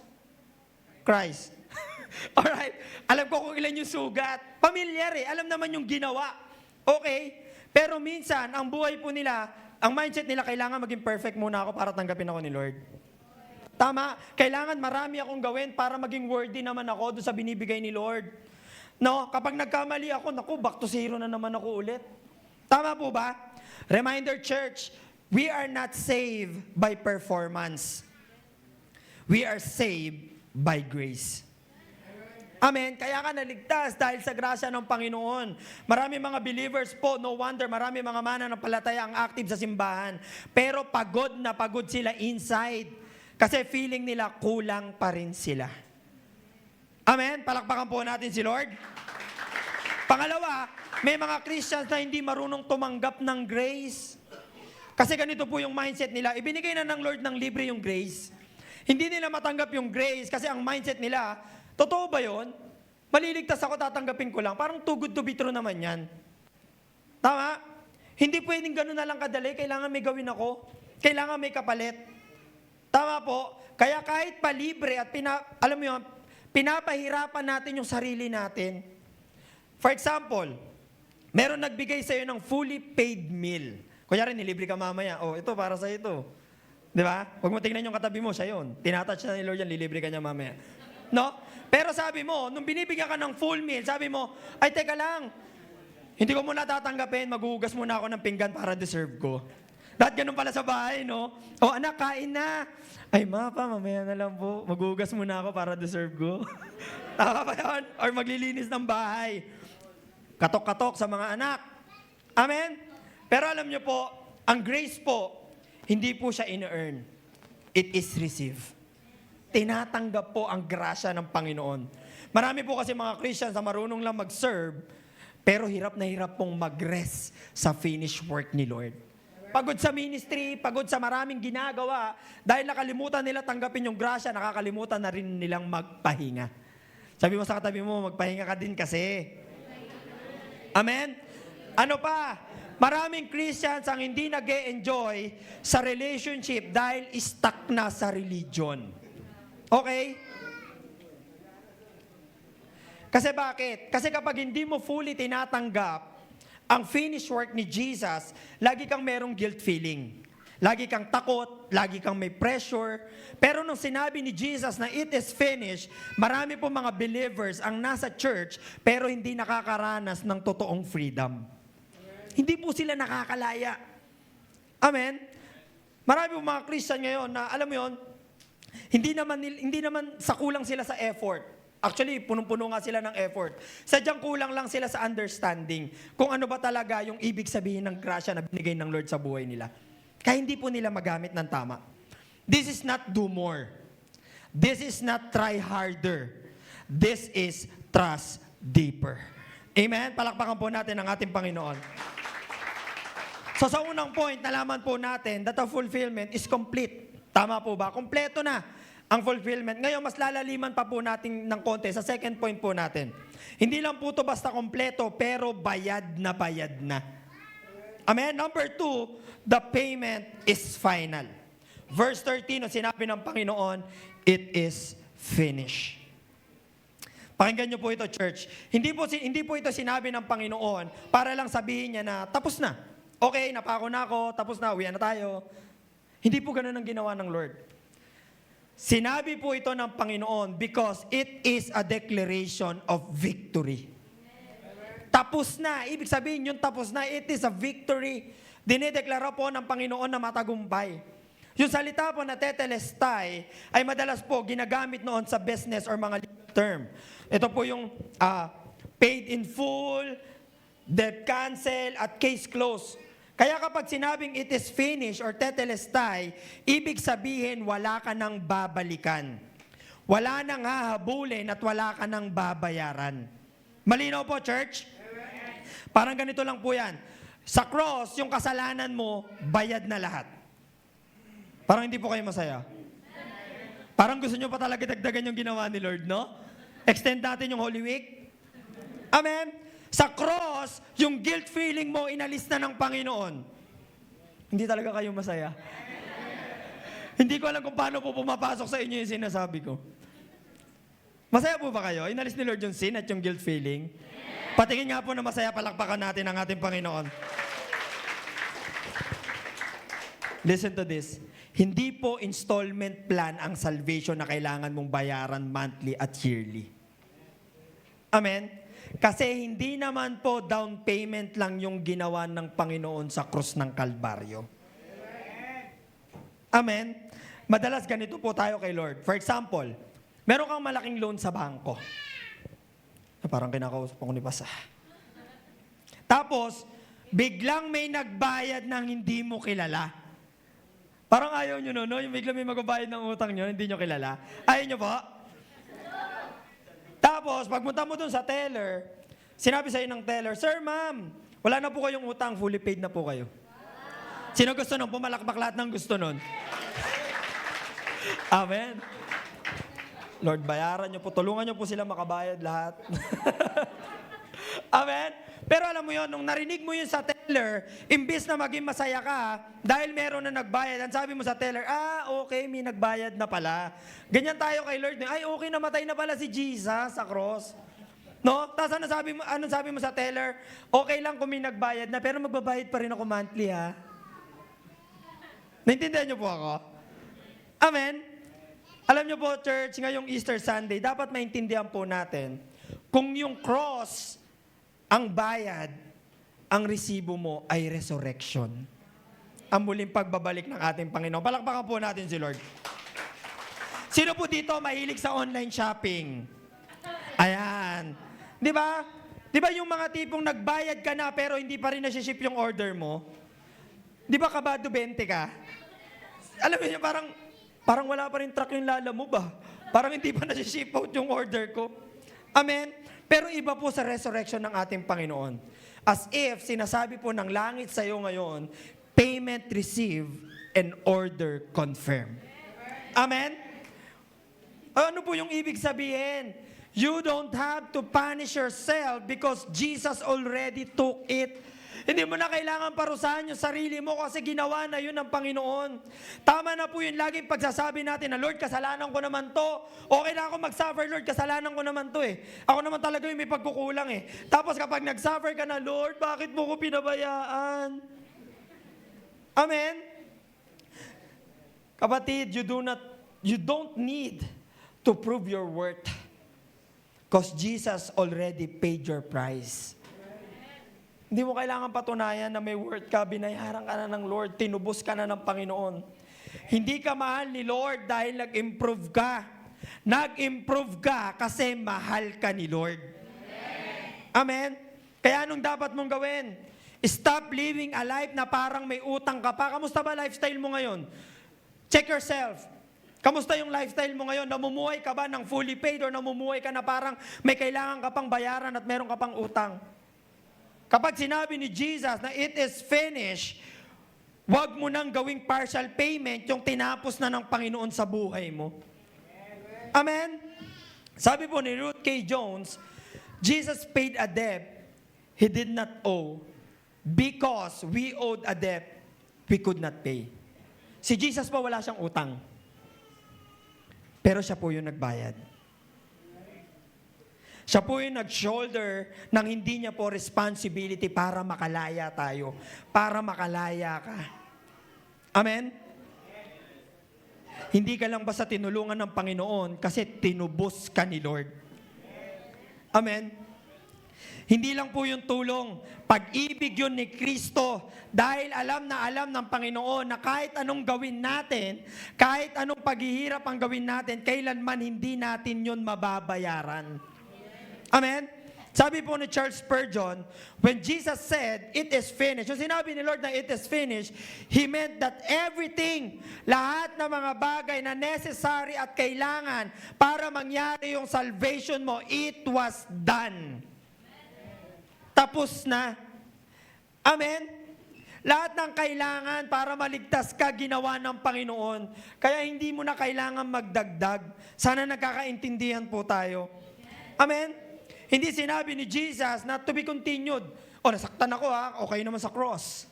Christ. Alright? Alam ko kung ilan yung sugat. Pamilyar eh. Alam naman yung ginawa. Okay? Pero minsan, ang buhay po nila, ang mindset nila, kailangan maging perfect muna ako para tanggapin ako ni Lord. Tama? Kailangan marami akong gawin para maging worthy naman ako doon sa binibigay ni Lord. No? Kapag nagkamali ako, naku, back to zero na naman ako ulit. Tama po ba? Reminder, church, we are not saved by performance. We are saved by grace. Amen. Kaya ka naligtas dahil sa grasya ng Panginoon. Marami mga believers po, no wonder, marami mga mananampalataya ang active sa simbahan. Pero pagod na pagod sila inside. Kasi feeling nila kulang pa rin sila. Amen. Palakpakan po natin si Lord. Pangalawa, may mga Christians na hindi marunong tumanggap ng grace. Kasi ganito po yung mindset nila. Ibinigay na ng Lord ng libre yung grace. Hindi nila matanggap yung grace kasi ang mindset nila, totoo ba yun? Maliligtas ako, tatanggapin ko lang. Parang too good to be true naman yan. Tama? Hindi pwedeng gano'n na lang kadali. Kailangan may gawin ako. Kailangan may kapalit. Tama po? Kaya kahit palibre at alam mo yun, pinapahirapan natin yung sarili natin. For example, meron nagbigay sa'yo ng fully paid meal. Kunyari, nilibre ka mamaya. Oh, ito, para sa ito. Di ba? Huwag mo tingnan yung katabi mo, siya yun. Tinatouch na ni Lord yan, lilibre ka niya mamaya. No? Pero sabi mo, nung binibigyan ka ng full meal, sabi mo, ay teka lang, hindi ko muna tatanggapin, maghuhugas muna ako ng pinggan para deserve ko. Dahil ganun pala sa bahay, no? O anak, kain na. Ay ma, pa, mamaya na lang po. Maghuhugas muna ako para deserve ko. Tama ba yun? Or maglilinis ng bahay. Katok-katok sa mga anak. Amen? Pero alam nyo po, ang grace po, hindi po siya in-earn. It is received. Tinatanggap po ang grasya ng Panginoon. Marami po kasi mga Christians na marunong lang mag-serve, pero hirap na hirap pong mag-rest sa finished work ni Lord. Pagod sa ministry, pagod sa maraming ginagawa, dahil nakalimutan nila tanggapin yung grasya, nakakalimutan na rin nilang magpahinga. Sabi mo sa katabi mo, magpahinga ka din kasi. Amen? Ano pa? Maraming Christians ang hindi nag-e-enjoy sa relationship dahil stuck na sa religion. Okay? Kasi bakit? Kasi kapag hindi mo fully tinatanggap ang finished work ni Jesus, lagi kang merong guilt feeling. Lagi kang takot, lagi kang may pressure. Pero nung sinabi ni Jesus na it is finished, marami po mga believers ang nasa church pero hindi nakakaranas ng totoong freedom. Hindi po sila nakakalaya. Amen? Marami po mga Christian ngayon na, alam mo yun, hindi naman sa kulang sila sa effort. Actually, punong-puno nga sila ng effort. Sadyang kulang lang sila sa understanding kung ano ba talaga yung ibig sabihin ng grasya na binigay ng Lord sa buhay nila. Kaya hindi po nila magamit ng tama. This is not do more. This is not try harder. This is trust deeper. Amen? Palakpakan po natin ang ating Panginoon. So sa unang point, nalaman po natin that the fulfillment is complete. Tama po ba? Kompleto na ang fulfillment. Ngayon, mas lalaliman pa po natin ng konti sa second point po natin. Hindi lang po ito basta kompleto, pero bayad na bayad na. Amen? Number 2, the payment is final. Verse 13, sinabi ng Panginoon, it is finished. Pakinggan niyo po ito, church. Hindi po ito sinabi ng Panginoon para lang sabihin niya na tapos na. Okay, napako na ako, tapos na, uwian na tayo. Hindi po ganun ang ginawa ng Lord. Sinabi po ito ng Panginoon because it is a declaration of victory. Tapos na. Ibig sabihin yung tapos na, it is a victory. Dinideklara po ng Panginoon na matagumpay. Yung salita po na tetelestai ay madalas po ginagamit noon sa business or mga legal term. Ito po yung paid in full, debt cancel, at case closed. Kaya kapag sinabing it is finished or tetelestai, ibig sabihin wala ka nang babalikan. Wala nang hahabulin at wala ka nang babayaran. Malinaw po, church? Parang ganito lang po yan. Sa cross, yung kasalanan mo, bayad na lahat. Parang hindi po kayo masaya. Parang gusto nyo pa talaga dagdagan yung ginawa ni Lord, no? Extend natin yung Holy Week. Amen? Sa cross, yung guilt feeling mo, inalis na ng Panginoon. Hindi talaga kayo masaya. Hindi ko alam kung paano po pumapasok sa inyo yung sinasabi ko. Masaya po ba kayo? Inalis ni Lord yung sin at yung guilt feeling? Patingin nga po na masaya, palakpakan natin ang ating Panginoon. Listen to this. Hindi po installment plan ang salvation na kailangan mong bayaran monthly at yearly. Amen? Kasi hindi naman po down payment lang yung ginawa ng Panginoon sa krus ng Kalbaryo. Amen? Madalas ganito po tayo kay Lord. For example, meron kang malaking loan sa bangko. Parang kinakausap ako ni Basa. Tapos, biglang may nagbayad ng hindi mo kilala. Parang ayaw nyo no? Yung biglang may magbabayad ng utang nyo, hindi nyo kilala. Ayaw nyo po? Tapos, pagpunta mo dun sa teller, sinabi sa'yo ng teller, Sir, ma'am, wala na po kayong utang, fully paid na po kayo. Sino gusto nun? Pumalakpak lahat ng gusto nun. Amen. Lord, bayaran nyo po. Tulungan nyo po sila makabayad lahat. Amen. Pero alam mo yon, nung narinig mo yun sa teller, imbis na maging masaya ka, dahil meron na nagbayad, ang sabi mo sa teller, okay, may nagbayad na pala. Ganyan tayo kay Lord. Ay, okay, namatay na pala si Jesus sa cross. No? Tapos anong sabi mo sa teller? Okay lang kung may nagbayad na, pero magbabayad pa rin ako monthly, ha? Naintindihan niyo po ako? Amen? Alam niyo po, church, ngayong Easter Sunday, dapat maintindihan po natin, kung yung cross, ang bayad, ang resibo mo ay resurrection. Ang muling pagbabalik ng ating Panginoon. Palakpakan po natin si Lord. Sino po dito mahilig sa online shopping? Ayan. Di ba? Di ba yung mga tipong nagbayad ka na pero hindi pa rin nasi-ship yung order mo? Di ba kabado 20 ka? Alam niyo, parang wala pa rin truck yung lala mo ba? Parang hindi pa nasi-ship out yung order ko. Amen? Pero iba po sa resurrection ng ating Panginoon. As if, sinasabi po ng langit sa iyo ngayon, payment received and order confirmed. Amen? Ano po yung ibig sabihin? You don't have to punish yourself because Jesus already took it. Hindi mo na kailangan parusahan yung sarili mo kasi ginawa na yun ng Panginoon. Tama na po yun laging pagsasabi natin na, Lord, kasalanan ko naman to. Okay na ako mag-suffer, Lord, kasalanan ko naman to eh. Ako naman talaga yung may pagkukulang eh. Tapos kapag nag-suffer ka na, Lord, bakit mo ko pinabayaan? Amen? Kapatid, you don't need to prove your worth because Jesus already paid your price. Hindi mo kailangan patunayan na may worth ka, binayaran ka na ng Lord, tinubos ka na ng Panginoon. Hindi ka mahal ni Lord dahil nag-improve ka. Nag-improve ka kasi mahal ka ni Lord. Amen? Kaya anong dapat mong gawin? Stop living a life na parang may utang ka pa. Kamusta ba lifestyle mo ngayon? Check yourself. Kamusta yung lifestyle mo ngayon? Namumuhay ka ba ng fully paid or namumuhay ka na parang may kailangan ka pang bayaran at meron ka pang utang? Kapag sinabi ni Jesus na it is finished, wag mo nang gawing partial payment yung tinapos na ng Panginoon sa buhay mo. Amen? Sabi po ni Ruth K. Jones, Jesus paid a debt he did not owe because we owed a debt we could not pay. Si Jesus po wala siyang utang. Pero siya po yung nagbayad. Siya po yung nag-shoulder ng hindi niya po responsibility para makalaya tayo. Para makalaya ka. Amen? Hindi ka lang basta tinulungan ng Panginoon kasi tinubos ka ni Lord. Amen? Hindi lang po yung tulong. Pag-ibig yun ni Kristo dahil alam na alam ng Panginoon na kahit anong gawin natin, kahit anong paghihirap ang gawin natin, kailanman hindi natin yun mababayaran. Amen? Sabi po ni Charles Spurgeon, when Jesus said, it is finished, yung sinabi ni Lord na it is finished, He meant that everything, lahat ng mga bagay na necessary at kailangan para mangyari yung salvation mo, it was done. Tapos na. Amen? Lahat ng kailangan para maligtas ka, ginawa ng Panginoon. Kaya hindi mo na kailangan magdagdag. Sana nagkakaintindihan po tayo. Amen? Hindi sinabi ni Jesus na to be continued. O, nasaktan ako ha, okay naman sa cross.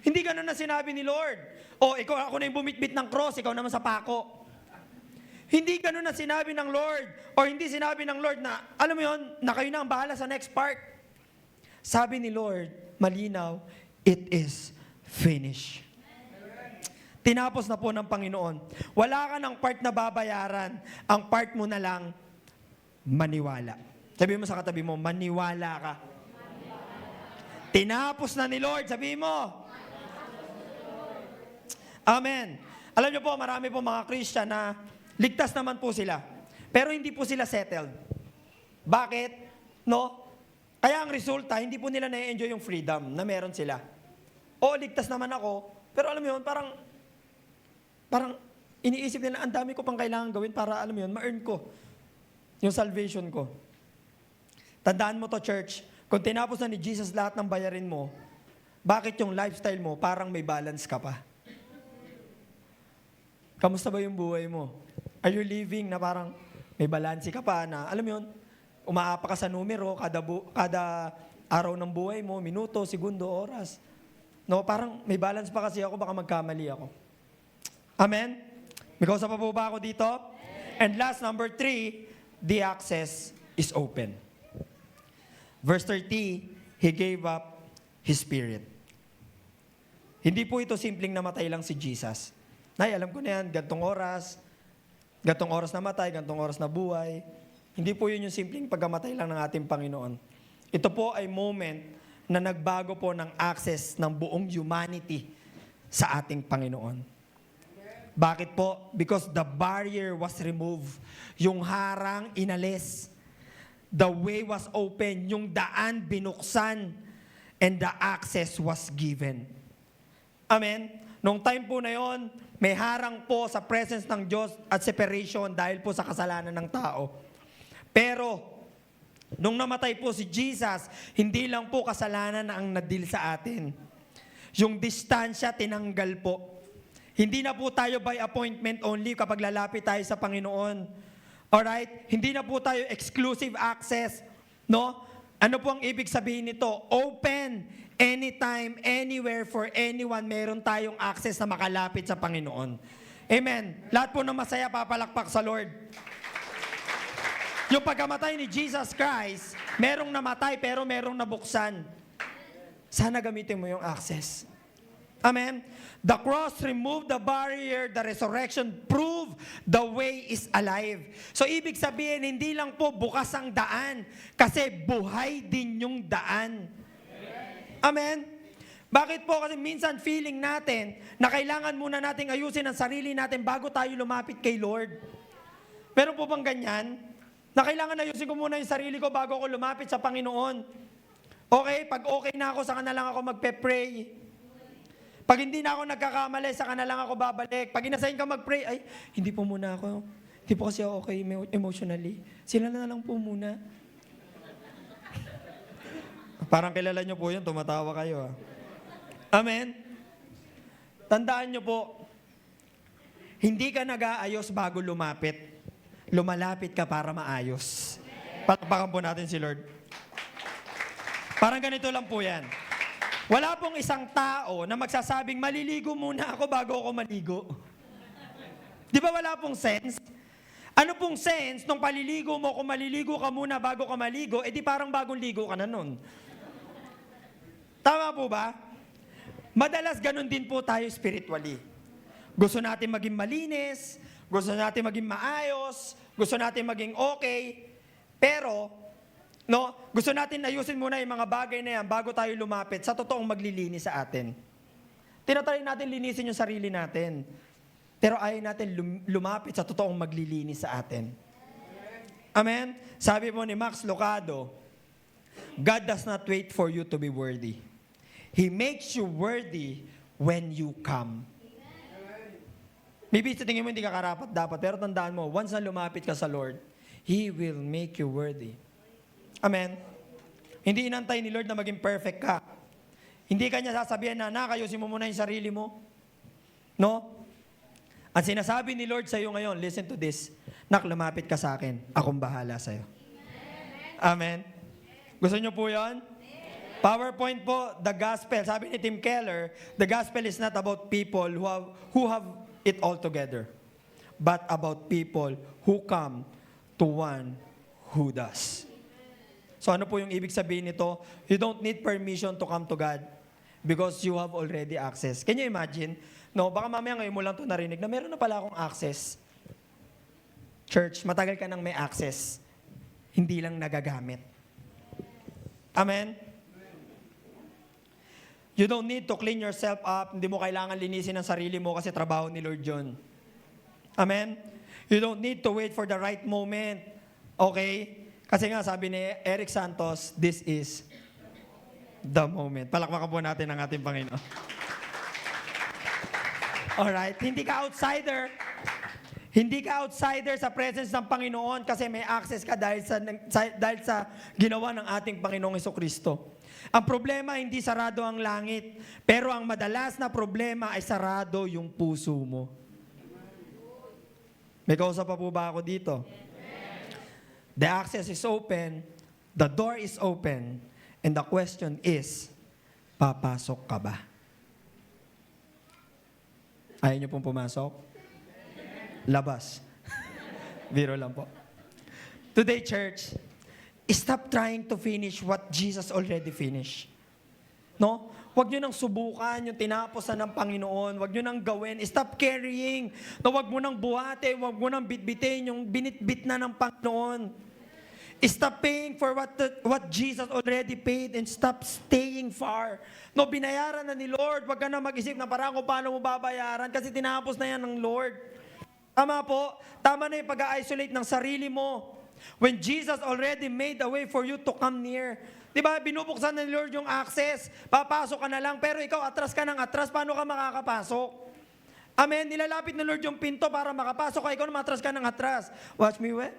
Hindi ganun na sinabi ni Lord. O, ikaw, ako na yung bumitbit ng cross, ikaw naman sa pako. Hindi ganun na sinabi ng Lord. O hindi sinabi ng Lord na, alam mo yun, na kayo na ang bahala sa next part. Sabi ni Lord, malinaw, it is finished. Tinapos na po ng Panginoon. Wala ka ng part na babayaran. Ang part mo na lang, maniwala. Sabi mo sa katabi mo, maniwala ka. Tinapos na ni Lord, sabi mo. Amen. Alam niyo po, marami po mga Christian na ligtas naman po sila. Pero hindi po sila settled. Bakit? No? Kaya ang resulta, hindi po nila na-enjoy yung freedom na meron sila. O, ligtas naman ako. Pero alam mo yun, parang iniisip nila, ang dami ko pang kailangan gawin para, alam mo yun, ma-earn ko yung salvation ko. Tandaan mo to, church, kung tinapos na ni Jesus lahat ng bayarin mo, bakit yung lifestyle mo parang may balance ka pa? Kamusta ba yung buhay mo? Are you living na parang may balance ka pa na, alam mo yun, umaapa ka sa numero kada araw ng buhay mo, minuto, segundo, oras. No, parang may balance pa kasi ako, baka magkamali ako. Amen? May kausa pa po ba ako dito? And last, number 3, the access is open. Verse 30, He gave up His Spirit. Hindi po ito simpleng namatay lang si Jesus. Nay, alam ko na yan, gantong oras namatay, gantong oras na buhay. Hindi po yun yung simpleng pagkamatay lang ng ating Panginoon. Ito po ay moment na nagbago po ng access ng buong humanity sa ating Panginoon. Bakit po? Because the barrier was removed. Yung harang inalis. The way was open. Yung daan binuksan. And the access was given. Amen? Nung time po na yon, may harang po sa presence ng Diyos at separation dahil po sa kasalanan ng tao. Pero, nung namatay po si Jesus, hindi lang po kasalanan ang nadil sa atin. Yung distansya tinanggal po. Hindi na po tayo by appointment only kapag lalapit tayo sa Panginoon. Alright? Hindi na po tayo exclusive access. No? Ano po ang ibig sabihin nito? Open, anytime, anywhere, for anyone, meron tayong access na makalapit sa Panginoon. Amen. Lahat po ng masaya papalakpak sa Lord. Yung pagkamatay ni Jesus Christ, merong namatay pero merong nabuksan. Sana gamitin mo yung access. Amen? The cross removed the barrier, the resurrection proved the way is alive. So ibig sabihin, hindi lang po bukas ang daan, kasi buhay din yung daan. Amen? Bakit po? Kasi minsan feeling natin na kailangan muna nating ayusin ang sarili natin bago tayo lumapit kay Lord. Meron po bang ganyan? Na kailangan ayusin ko muna yung sarili ko bago ako lumapit sa Panginoon. Okay, pag okay na ako, saka na lang ako magpe-pray. Pag hindi na ako nagkakamali, saka na lang ako babalik. Pag inasayin ka mag-pray, ay, hindi po muna ako. Hindi po kasi ako okay emotionally. Sila na lang po muna. Parang kilala nyo po yun, tumatawa kayo. Amen? Tandaan nyo po, hindi ka nag-aayos bago lumapit. Lumalapit ka para maayos. Palakpakan po natin si Lord. Parang ganito lang po yan. Wala pong isang tao na magsasabing, maliligo muna ako bago ako maligo. Di ba wala pong sense? Ano pong sense nung paliligo mo, kung maliligo ka muna bago ka maligo, edi parang bagong ligo ka na nun. Tama po ba? Madalas ganun din po tayo spiritually. Gusto natin maging malinis, gusto natin maging maayos, gusto natin maging okay, pero no, gusto natin ayusin muna yung mga bagay na yan bago tayo lumapit sa totoong maglilinis sa atin. Tinatry natin linisin yung sarili natin. Pero ayaw natin lumapit sa totoong maglilinis sa atin. Amen? Sabi mo ni Max Lucado, God does not wait for you to be worthy. He makes you worthy when you come. Maybe sa tingin mo hindi ka karapat dapat, pero tandaan mo, once na lumapit ka sa Lord, He will make you worthy. Amen? Hindi inantay ni Lord na maging perfect ka. Hindi ka niya sasabihin na, ayusin mo muna yung sarili mo. No? Ang sinasabi ni Lord sa iyo ngayon, listen to this, nak, lumapit ka sa akin, akong bahala sa iyo. Amen? Gusto niyo po yan? PowerPoint po, the gospel. Sabi ni Tim Keller, the gospel is not about people who have it all together, but about people who come to one who does. So ano po yung ibig sabihin nito? You don't need permission to come to God because you have already access. Can you imagine? No, baka mamaya ngayon mo lang ito narinig na meron na pala akong access. Church, matagal ka nang may access. Hindi lang nagagamit. Amen? You don't need to clean yourself up. Hindi mo kailangan linisin ang sarili mo kasi trabaho ni Lord yun. Amen? You don't need to wait for the right moment. Okay? Kasi nga sabi ni Eric Santos, this is the moment. Palakpakan po natin ang ating Panginoon. Alright? Hindi ka outsider. Hindi ka outsider sa presence ng Panginoon kasi may access ka dahil sa ginawa ng ating Panginoong Hesukristo. Ang problema, hindi sarado ang langit. Pero ang madalas na problema ay sarado yung puso mo. May kausap pa po ba ako dito? The access is open, the door is open, and the question is, papasok ka ba? Ayaw niyo pong pumasok? Labas. Biro lang po. Today, church, stop trying to finish what Jesus already finished. No? Huwag nyo nang subukan yung tinapos na ng Panginoon. Huwag nyo nang gawin. Stop carrying. No, huwag mo nang buhati. Huwag mo nang bitbitin yung binitbit na ng Panginoon. Stop paying for what Jesus already paid and stop staying far. No, binayaran na ni Lord. Huwag ka na mag-isip na parang kung paano mo babayaran kasi tinapos na yan ng Lord. Tama po. Tama na yung pag-isolate ng sarili mo. When Jesus already made a way for you to come near. Diba, binubuksan ng Lord yung access. Papasok ka na lang, pero ikaw atras ka ng atras, paano ka makakapasok? Amen? Nilalapit ng Lord yung pinto para makapasok ka, ikaw na matras ka ng atras. Watch me wet.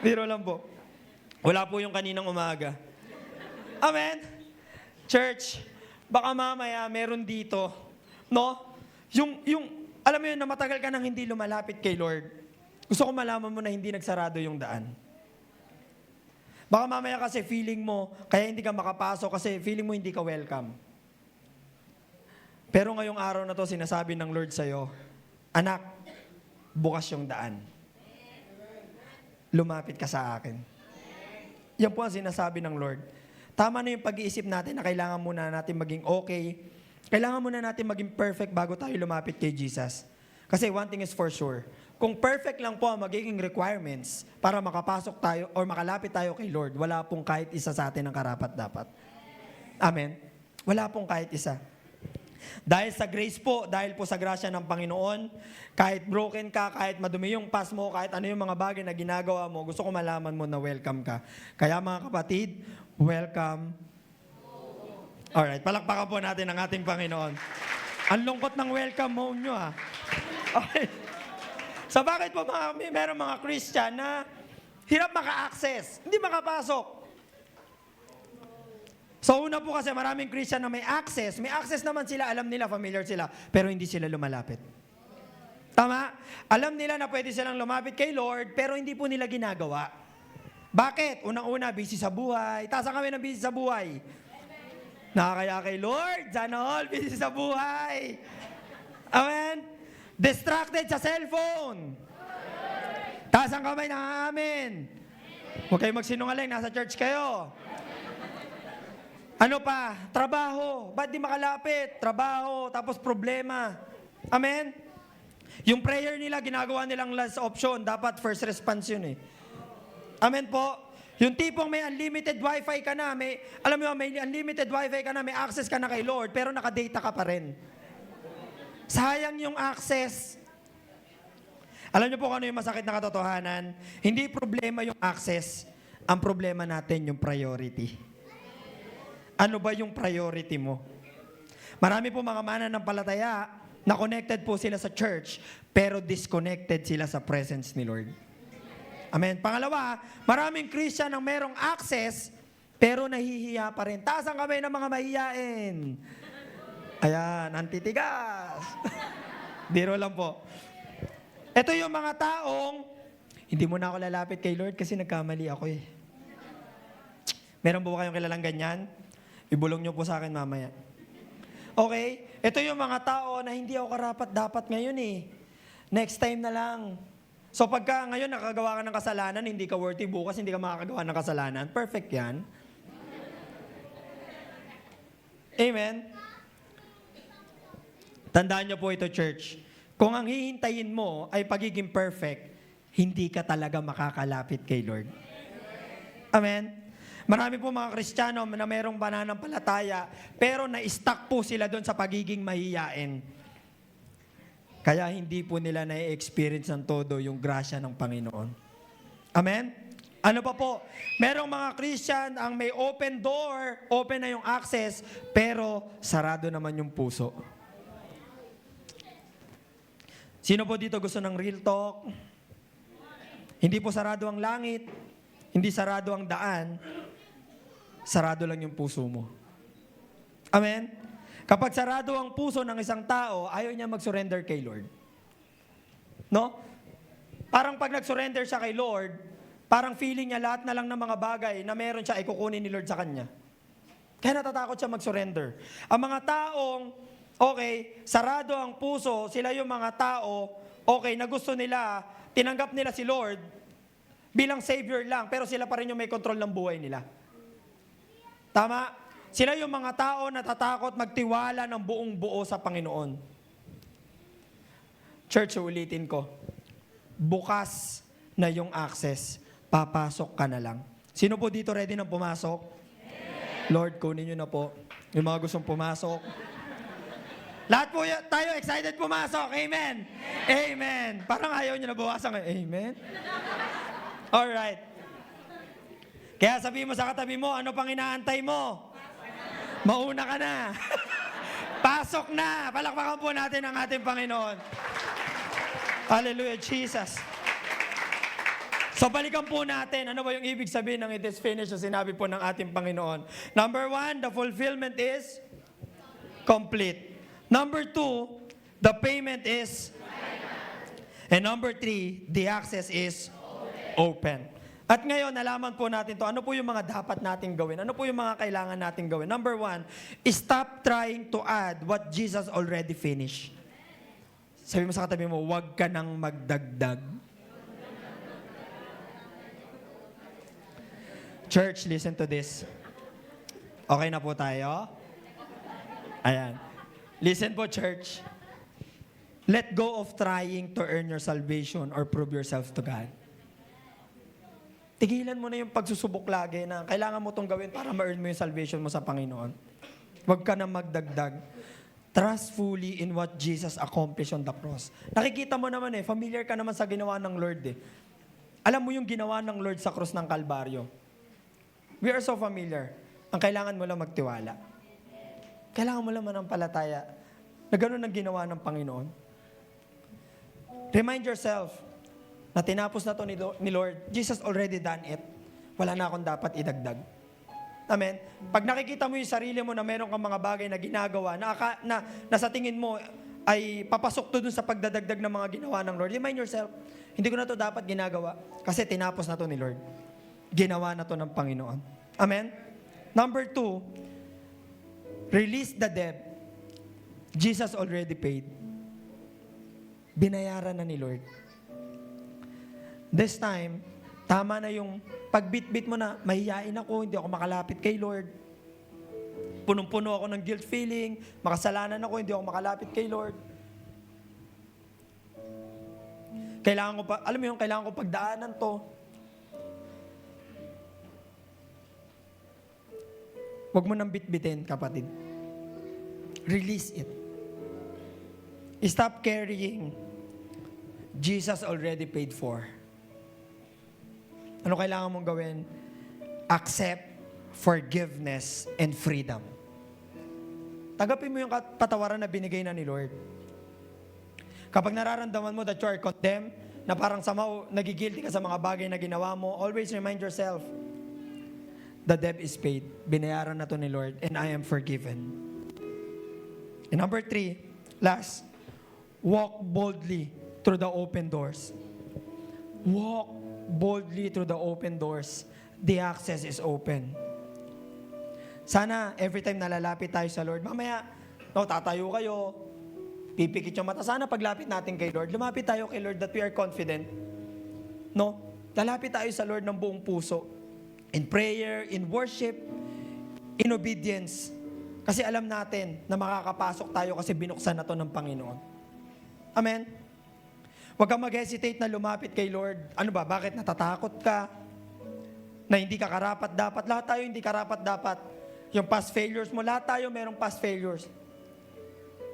Biro lang po. Wala po yung kaninang umaga. Amen? Church, baka mamaya meron dito, no? Alam mo yun, na matagal ka nang hindi lumalapit kay Lord. Gusto ko malaman mo na hindi nagsarado yung daan. Baka mamaya kasi feeling mo, kaya hindi ka makapasok kasi feeling mo hindi ka welcome. Pero ngayong araw na to, sinasabi ng Lord sa'yo, anak, bukas yung daan. Lumapit ka sa akin. Yan po ang sinasabi ng Lord. Tama na yung pag-iisip natin na kailangan muna natin maging okay. Kailangan muna natin maging perfect bago tayo lumapit kay Jesus. Kasi one thing is for sure, kung perfect lang po ang magiging requirements para makapasok tayo or makalapit tayo kay Lord, wala pong kahit isa sa atin ang karapat-dapat. Amen? Wala pong kahit isa. Dahil sa grace po, dahil po sa grasya ng Panginoon, kahit broken ka, kahit madumi yung past mo, kahit ano yung mga bagay na ginagawa mo, gusto ko malaman mo na welcome ka. Kaya mga kapatid, welcome. Alright, palakpakan po natin ang ating Panginoon. Ang lungkot ng welcome home nyo ha. Okay. So bakit po meron mga Christian na hirap maka-access, hindi makapasok? So una po kasi maraming Christian na may access naman sila, alam nila, familiar sila, pero hindi sila lumalapit. Tama? Alam nila na pwede silang lumapit kay Lord, pero hindi po nila ginagawa. Bakit? Unang-una, busy sa buhay. Tasan kami ng busy sa buhay. Nakakaya kay Lord, sana all, busy sa buhay. Amen? Distracted sa cellphone. Taas ang kamay na amen. Huwag kayo magsinungaling, nasa church kayo. Ano pa? Trabaho. Ba't di makalapit? Trabaho, tapos problema. Amen? Yung prayer nila, ginagawa nilang last option. Dapat first response yun eh. Amen po? Yung tipong may unlimited wifi ka na, may unlimited wifi ka na, may access ka na kay Lord, pero nakadata ka pa rin. Sayang yung access. Alam niyo po kung ano yung masakit na katotohanan? Hindi problema yung access. Ang problema natin yung priority. Ano ba yung priority mo? Marami po mga mananampalataya na connected po sila sa church, pero disconnected sila sa presence ni Lord. Amen. Pangalawa, maraming Christian ang merong access, pero nahihiya pa rin. Taas ang kamay ng mga mahihiyain. Ayan, antitigas. Biro lang po. Ito yung mga taong, hindi mo na ako lalapit kay Lord kasi nagkamali ako eh. Meron po kayong kilalang ganyan? Ibulong nyo po sa akin mamaya. Okay? Ito yung mga tao na hindi ako karapat-dapat ngayon eh. Next time na lang. So pagka ngayon nakagawa ka ng kasalanan, hindi ka worthy, bukas hindi ka makakagawa ng kasalanan, perfect yan. Amen? Tandaan niyo po ito, church. Kung ang hihintayin mo ay pagiging perfect, hindi ka talaga makakalapit kay Lord. Amen? Marami po mga Kristiyano na mayroong pananampalataya, pero na-stuck po sila doon sa pagiging mahiyain. Kaya hindi po nila na-experience ng todo yung grasya ng Panginoon. Amen? Ano pa po? Merong mga Christian ang may open door, open na yung access, pero sarado naman yung puso. Sino po dito gusto ng real talk? Hindi po sarado ang langit, hindi sarado ang daan, sarado lang yung puso mo. Amen? Kapag sarado ang puso ng isang tao, ayaw niya mag-surrender kay Lord. No? Parang pag nag-surrender siya kay Lord, parang feeling niya lahat na lang ng mga bagay na meron siya ay kukunin ni Lord sa kanya. Kaya natatakot siya mag-surrender. Ang mga taong, okay, sarado ang puso, sila yung mga tao, okay, na gusto nila, tinanggap nila si Lord bilang Savior lang, pero sila pa rin yung may control ng buhay nila. Tama? Sila yung mga tao na natatakot magtiwala ng buong buo sa Panginoon. Church, ulitin ko. Bukas na yung access. Papasok ka na lang. Sino po dito ready na pumasok? Lord, kunin nyo na po. Yung mga gustong pumasok. Lahat po tayo excited pumasok. Amen. Amen. Parang ayaw nyo na bawasan kayo. Amen. Alright. Kaya sabihin mo sa katabi mo, ano pang inaantay mo? Mauna ka na. Pasok na. Palakpakan po natin ang ating Panginoon. Hallelujah, Jesus. So balikan po natin, ano ba yung ibig sabihin ng it is finished na sinabi po ng ating Panginoon? Number 1, the fulfillment is complete. Number 2, the payment is and number 3, the access is open. At ngayon, nalaman po natin to. Ano po yung mga dapat nating gawin? Ano po yung mga kailangan nating gawin? Number 1, stop trying to add what Jesus already finished. Sabi mo sa katabi mo, huwag ka nang magdagdag. Church, listen to this. Okay na po tayo? Ayan. Listen po, church. Let go of trying to earn your salvation or prove yourself to God. Tigilan mo na yung pagsusubok lagi na kailangan mo itong gawin para ma-earn mo yung salvation mo sa Panginoon. Huwag ka na magdagdag. Trust fully in what Jesus accomplished on the cross. Nakikita mo naman familiar ka naman sa ginawa ng Lord Alam mo yung ginawa ng Lord sa cross ng Kalbaryo. We are so familiar. Ang kailangan mo lang magtiwala. Kailangan mo lang manampalataya na gano'n ang ginawa ng Panginoon. Remind yourself na tinapos na to ni Lord. Jesus already done it. Wala na akong dapat idagdag. Amen? Pag nakikita mo yung sarili mo na meron kang mga bagay na ginagawa, na sa tingin mo ay papasok to dun sa pagdadagdag ng mga ginawa ng Lord, remind yourself, hindi ko na to dapat ginagawa kasi tinapos na to ni Lord. Ginawa na to ng Panginoon. Amen? Number 2, release the debt. Jesus already paid. Binayaran na ni Lord. This time, tama na yung pagbitbit mo na, mahihain ako, hindi ako makalapit kay Lord. Punong-puno ako ng guilt feeling, makasalanan ako, hindi ako makalapit kay Lord. Kailangan ko pa, alam mo yung kailangan ko pagdaanan to. Huwag mo nang bitbitin, kapatid. Release it. Stop carrying. Jesus already paid for. Ano kailangan mong gawin? Accept forgiveness and freedom. Tanggapin mo yung patawaran na binigay na ni Lord. Kapag nararamdaman mo that you are condemned, na parang somehow nagigilty ka sa mga bagay na ginawa mo, always remind yourself, the debt is paid. Binayaran na to ni Lord and I am forgiven. And number 3, last, walk boldly through the open doors. Walk boldly through the open doors. The access is open. Sana every time nalalapit tayo sa Lord, mamaya, no, tatayo kayo, pipikit yung mata. Sana paglapit natin kay Lord, lumapit tayo kay Lord that we are confident. No? Lalapit tayo sa Lord ng buong puso. In prayer, in worship, in obedience. Kasi alam natin na makakapasok tayo kasi binuksan na to ng Panginoon. Amen? Huwag kang mag-hesitate na lumapit kay Lord. Ano ba? Bakit natatakot ka? Na hindi ka karapat-dapat. Lahat tayo hindi karapat-dapat. Yung past failures mo, lahat tayo merong past failures.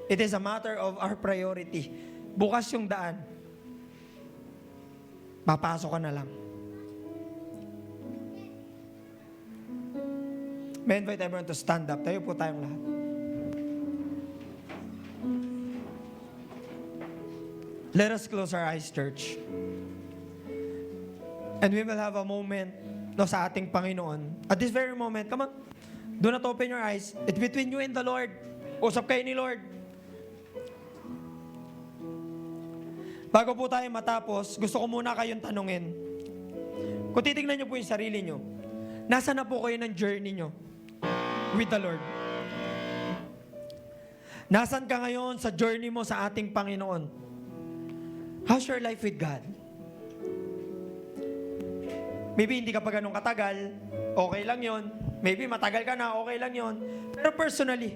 It is a matter of our priority. Bukas yung daan. Papasok ka na lang. May invite everyone to stand up. Tayo po tayong lahat. Let us close our eyes, church. And we will have a moment sa ating Panginoon. At this very moment, come on. Do not open your eyes. It's between you and the Lord. Usap kayo ni Lord. Bago po tayo matapos, gusto ko muna kayong tanungin. Kung titignan nyo po yung sarili nyo, nasa na po kayo ng journey nyo with the Lord? Nasaan ka ngayon sa journey mo sa ating Panginoon? How's your life with God? Maybe hindi ka pa ganun katagal, okay lang yon. Maybe matagal ka na, okay lang yon. Pero personally,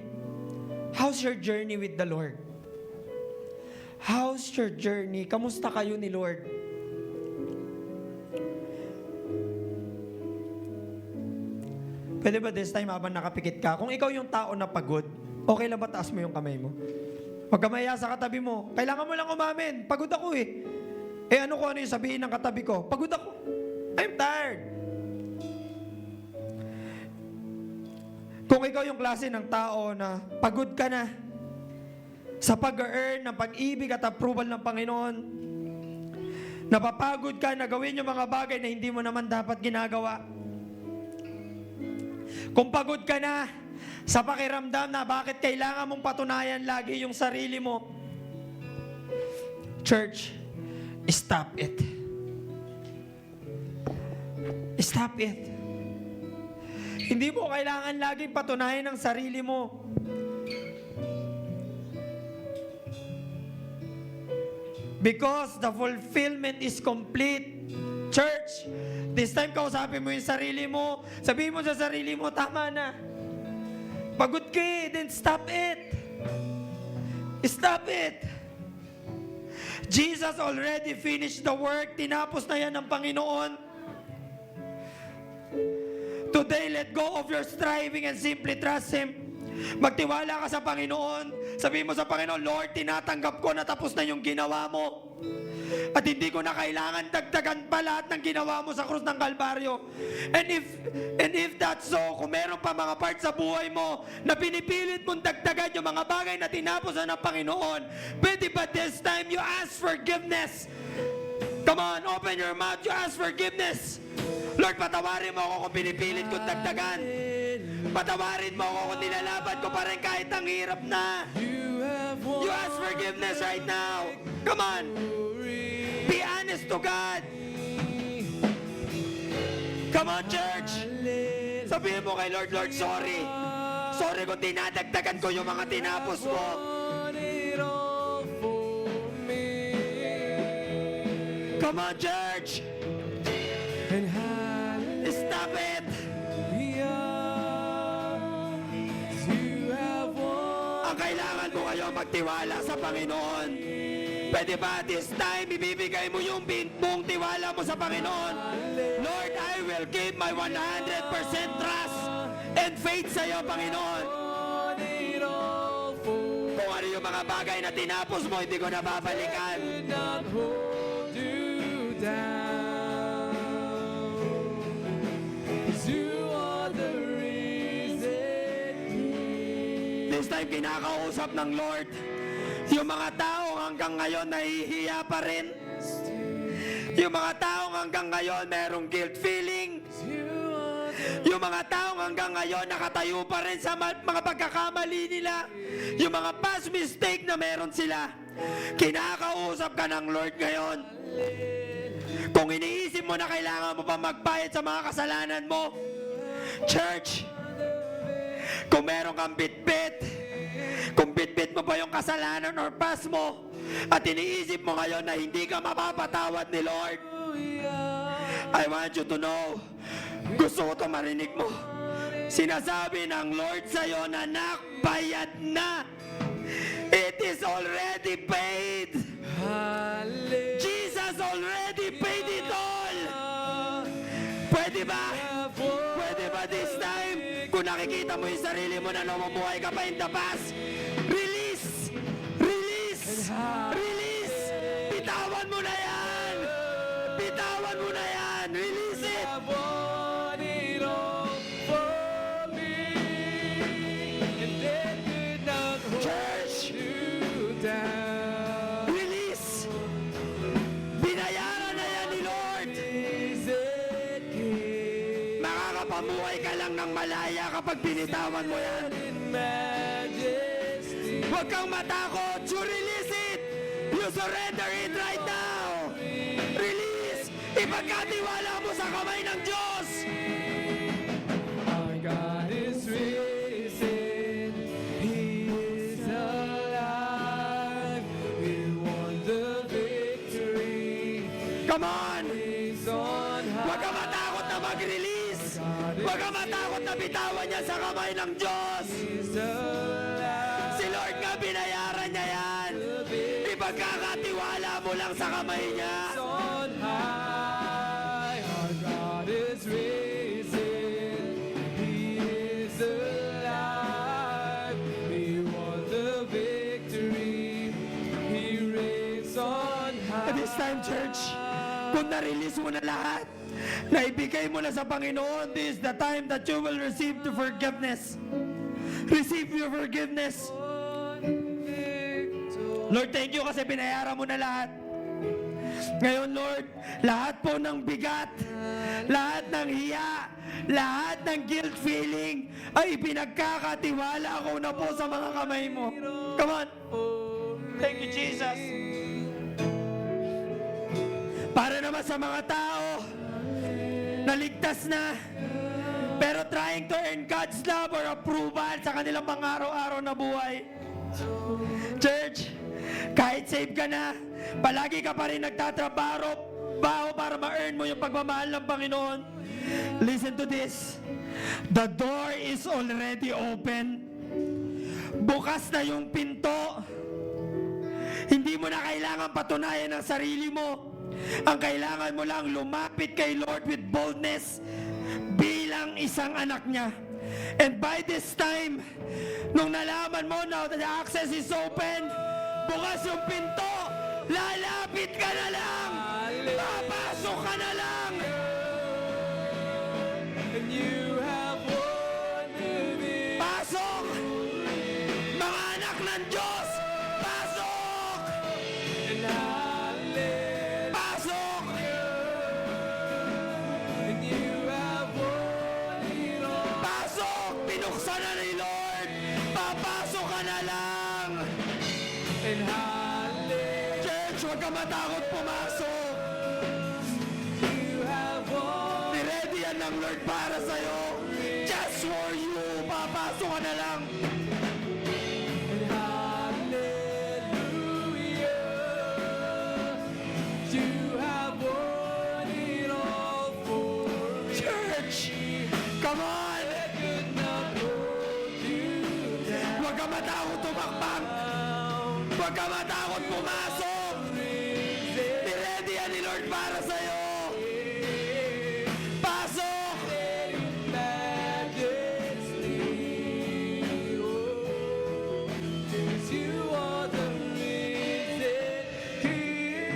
how's your journey with the Lord? How's your journey? Kamusta kayo ni Lord? Pwede ba this time habang nakapikit ka? Kung ikaw yung tao na pagod, okay lang ba taas mo yung kamay mo? Huwag ka maya sa katabi mo. Kailangan mo lang umamin. Pagod ako eh. Ano ko ano yung sabihin ng katabi ko? Pagod ako. I'm tired. Kung ikaw yung klase ng tao na pagod ka na sa pag-earn ng pag-ibig at approval ng Panginoon, napapagod ka na gawin yung mga bagay na hindi mo naman dapat ginagawa. Kung pagod ka na sa pakiramdam na bakit kailangan mong patunayan lagi yung sarili mo, church, stop it. Stop it. Hindi mo kailangan laging patunayan ang sarili mo. Because the fulfillment is complete. Church, this time kausapin mo yung sarili mo. Sabihin mo sa sarili mo, tama na. Pagod ka eh, then stop it. Stop it. Jesus already finished the work. Tinapos na yan ng Panginoon. Today, let go of your striving and simply trust Him. Magtiwala ka sa Panginoon. Sabihin mo sa Panginoon, Lord, tinatanggap ko na tapos na yung ginawa mo. At hindi ko na kailangan dagdagan pa lahat ng ginawa mo sa krus ng Kalbaryo. And if that's so, kung meron pa mga parts sa buhay mo na pinipilit mong dagdagan yung mga bagay na tinapos na ng Panginoon, pwede ba this time you ask forgiveness? Come on, open your mouth, you ask forgiveness. Lord, patawarin mo ako kung pinipilit kong dagdagan. Patawarin mo ako kung nilalaban ko pa rin kahit ang hirap na. You ask forgiveness right now. Come on. Be honest to God. Come on, church. Sabihin mo kay Lord, Lord, sorry. Sorry kung dinadagdagan ko yung mga tinapos ko. Come on, church. Stop it. Ang kailangan mo ngayon magtiwala sa Panginoon. Pwede ba this time ibibigay mo yung buong tiwala mo sa Panginoon? Lord, I will give my 100% trust and faith sa iyo, Panginoon. Kung ano yung mga bagay na tinapos mo, hindi ko na babalikan. This time, kinakausap ng Lord yung mga taong hanggang ngayon nahihiya pa rin. Yung mga taong hanggang ngayon merong guilt feeling. Yung mga taong hanggang ngayon nakatayo pa rin sa mga pagkakamali nila. Yung mga past mistake na meron sila. Kinakausap ka ng Lord ngayon. Kung iniisip mo na kailangan mo pa magbayad sa mga kasalanan mo, church, Kung meron kang bitbit, kung bitbit mo ba yung kasalanan or past mo, at iniisip mo ngayon na hindi ka mapapatawad ni Lord, I want you to know, gusto ko to marinig mo. Sinasabi ng Lord sa'yo na nakbayad na. It is already paid. Jesus already paid it all. Pwede ba? Pwede ba this time? Kung nakikita mo yung sarili mo na namumuhay ka pa in the past, release! Release! Release! Bitawan mo na yan! Bitawan mo na yan! Release it! Church! Release! Binayaran na yan ni Lord! Makakapamuhay ka lang ng malaya kapag binitawan mo yan. Huwag kang matakot to release it! You surrender it right now! Release! Ipagkatiwala mo sa kamay ng Diyos! Our God is risen, He is alive, we won the victory. Come on! He's on high. Huwag kang matakot na mag-release! Huwag kang matakot na bitawan niya sa kamay ng Diyos! He's alive. Si Lord nga binayaran niya yan! Ipagkakatiwala mo lang sa kamay niya! On high, our God is risen, He is alive, He won the victory, He reigns on high. At this time, church, kung na-release mo na lahat, naibigay mo na sa Panginoon, this is the time that you will receive the forgiveness. Receive your forgiveness. Lord, thank you kasi binayaran mo na lahat. Ngayon, Lord, lahat po ng bigat, lahat ng hiya, lahat ng guilt feeling ay pinagkakatiwala ko na po sa mga kamay mo. Come on. Thank you, Jesus. Para naman sa mga tao na ligtas na, pero trying to earn God's love or approval sa kanilang pang-araw-araw na buhay. Church, kahit save ka na, palagi ka pa rin nagtatrabaho para ma-earn mo yung pagmamahal ng Panginoon. Listen to this. The door is already open. Bukas na yung pinto. Hindi mo na kailangan patunayan ang sarili mo. Ang kailangan mo lang lumapit kay Lord with boldness bilang isang anak niya. And by this time, nung nalaman mo now that the access is open, bukas yung pinto, lalapit ka na lang, papasok ka na lang. And you have won the victory. Pasok! Mga anak ng Diyos, pasok! And hallelujah. Pasok! And you have won it all. Pasok! Binuksan na ni Lord, papasok ka na lang. And hallelujah. Church, huwag ka matakot pumasok. You have won. Niready yan ng Lord para sa'yo. Just for you, papasok ka na lang. And hallelujah. You have won it all for me. Church, come on! Could not hold you down. Huwag ka matakot tumakbang. Huwag ka matakot pumasok. Niready yan ni Lord para sa'yo. Pasok! Majesty, oh, 'cause you are the risen King.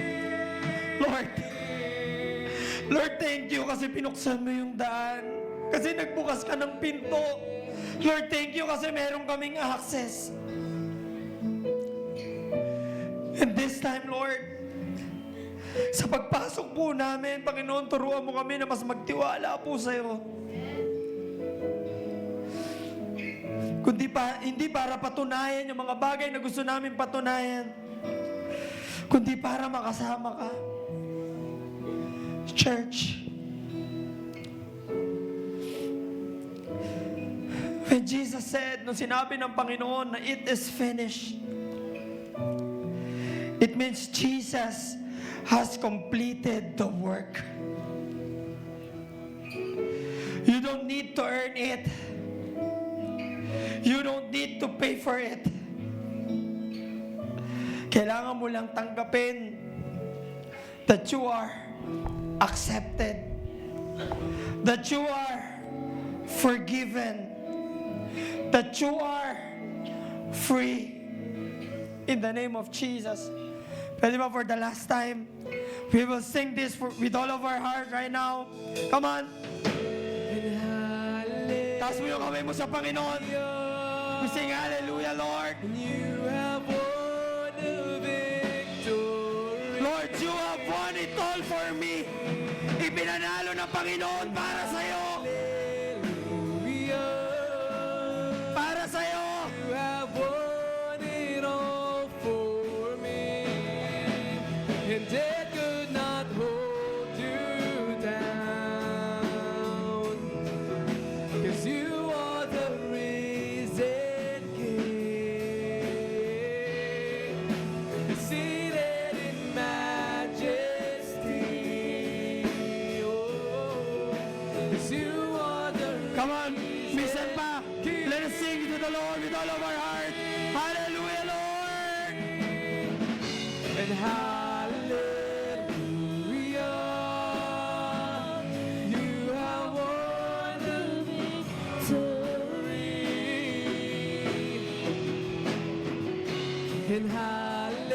Lord, thank you kasi pinuksan mo yung daan. Kasi nagbukas ka ng pinto. Lord, thank you kasi meron kaming access. And this time, Lord, sa pagpasok po namin, Panginoon, turuan mo kami na mas magtiwala po sa'yo. Hindi para patunayan yung mga bagay na gusto namin patunayan, kundi para makasama ka. Church, when When Jesus said, nung sinabi ng Panginoon na it is finished, it means Jesus has completed the work. You don't need to earn it. You don't need to pay for it. Kailangan mo lang tanggapin that you are accepted, that you are forgiven, that you are free. In the name of Jesus. Pwede ba for the last time, we will sing this with all of our heart right now. Come on. Taas mo yung kamay mo sa Panginoon. We sing hallelujah, Lord. You have won the victory. Lord, you have won it all for me. Ipinanalo ng Panginoon para sa'yo. Para sa'yo. You have won it all for me, and death could not hold you down, 'cause you are the risen King, seated in majesty. Oh, 'cause you are the Come on, minsan pa. Let us sing to the Lord with all of our heart. Hallelujah, Lord. and hallelujah, you have won the victory, and hallelujah,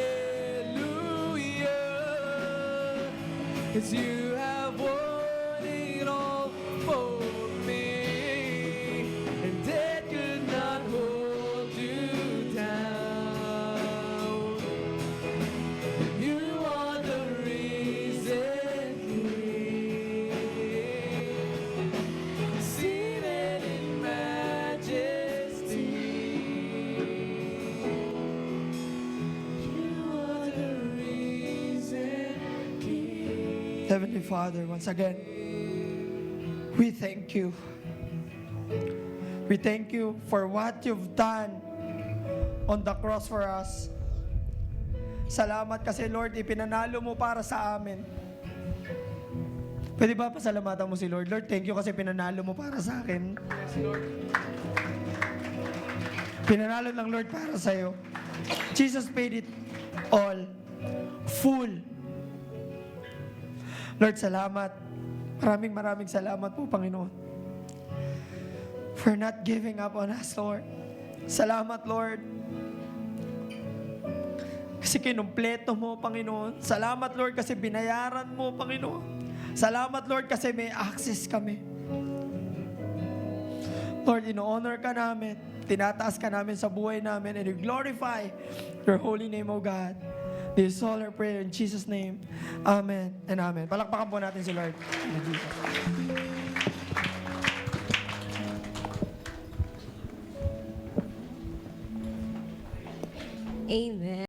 'cause you have won it all for me, and death could not hold you down. You are the risen King, seated in majesty. You are the risen King. Heavenly Father, once again, we thank you. We thank you for what you've done on the cross for us. Salamat kasi Lord, ipinanalo mo para sa amin. Pwede ba pasalamatan mo si Lord? Lord, thank you kasi pinanalo mo para sa akin. Yes, Lord. Pinanalo ng Lord para sa'yo. Jesus paid it all. Full. Lord, salamat. Maraming salamat po, Panginoon. For not giving up on us, Lord. Salamat, Lord. Kasi kinumpleto mo, Panginoon. Salamat, Lord, kasi binayaran mo, Panginoon. Salamat, Lord, kasi may access kami. Lord, ino-honor ka namin. Tinataas ka namin sa buhay namin. And we glorify your holy name, O God. This is all our prayer in Jesus' name. Amen and amen. Palakpakan po natin si Lord. In Jesus. Amen.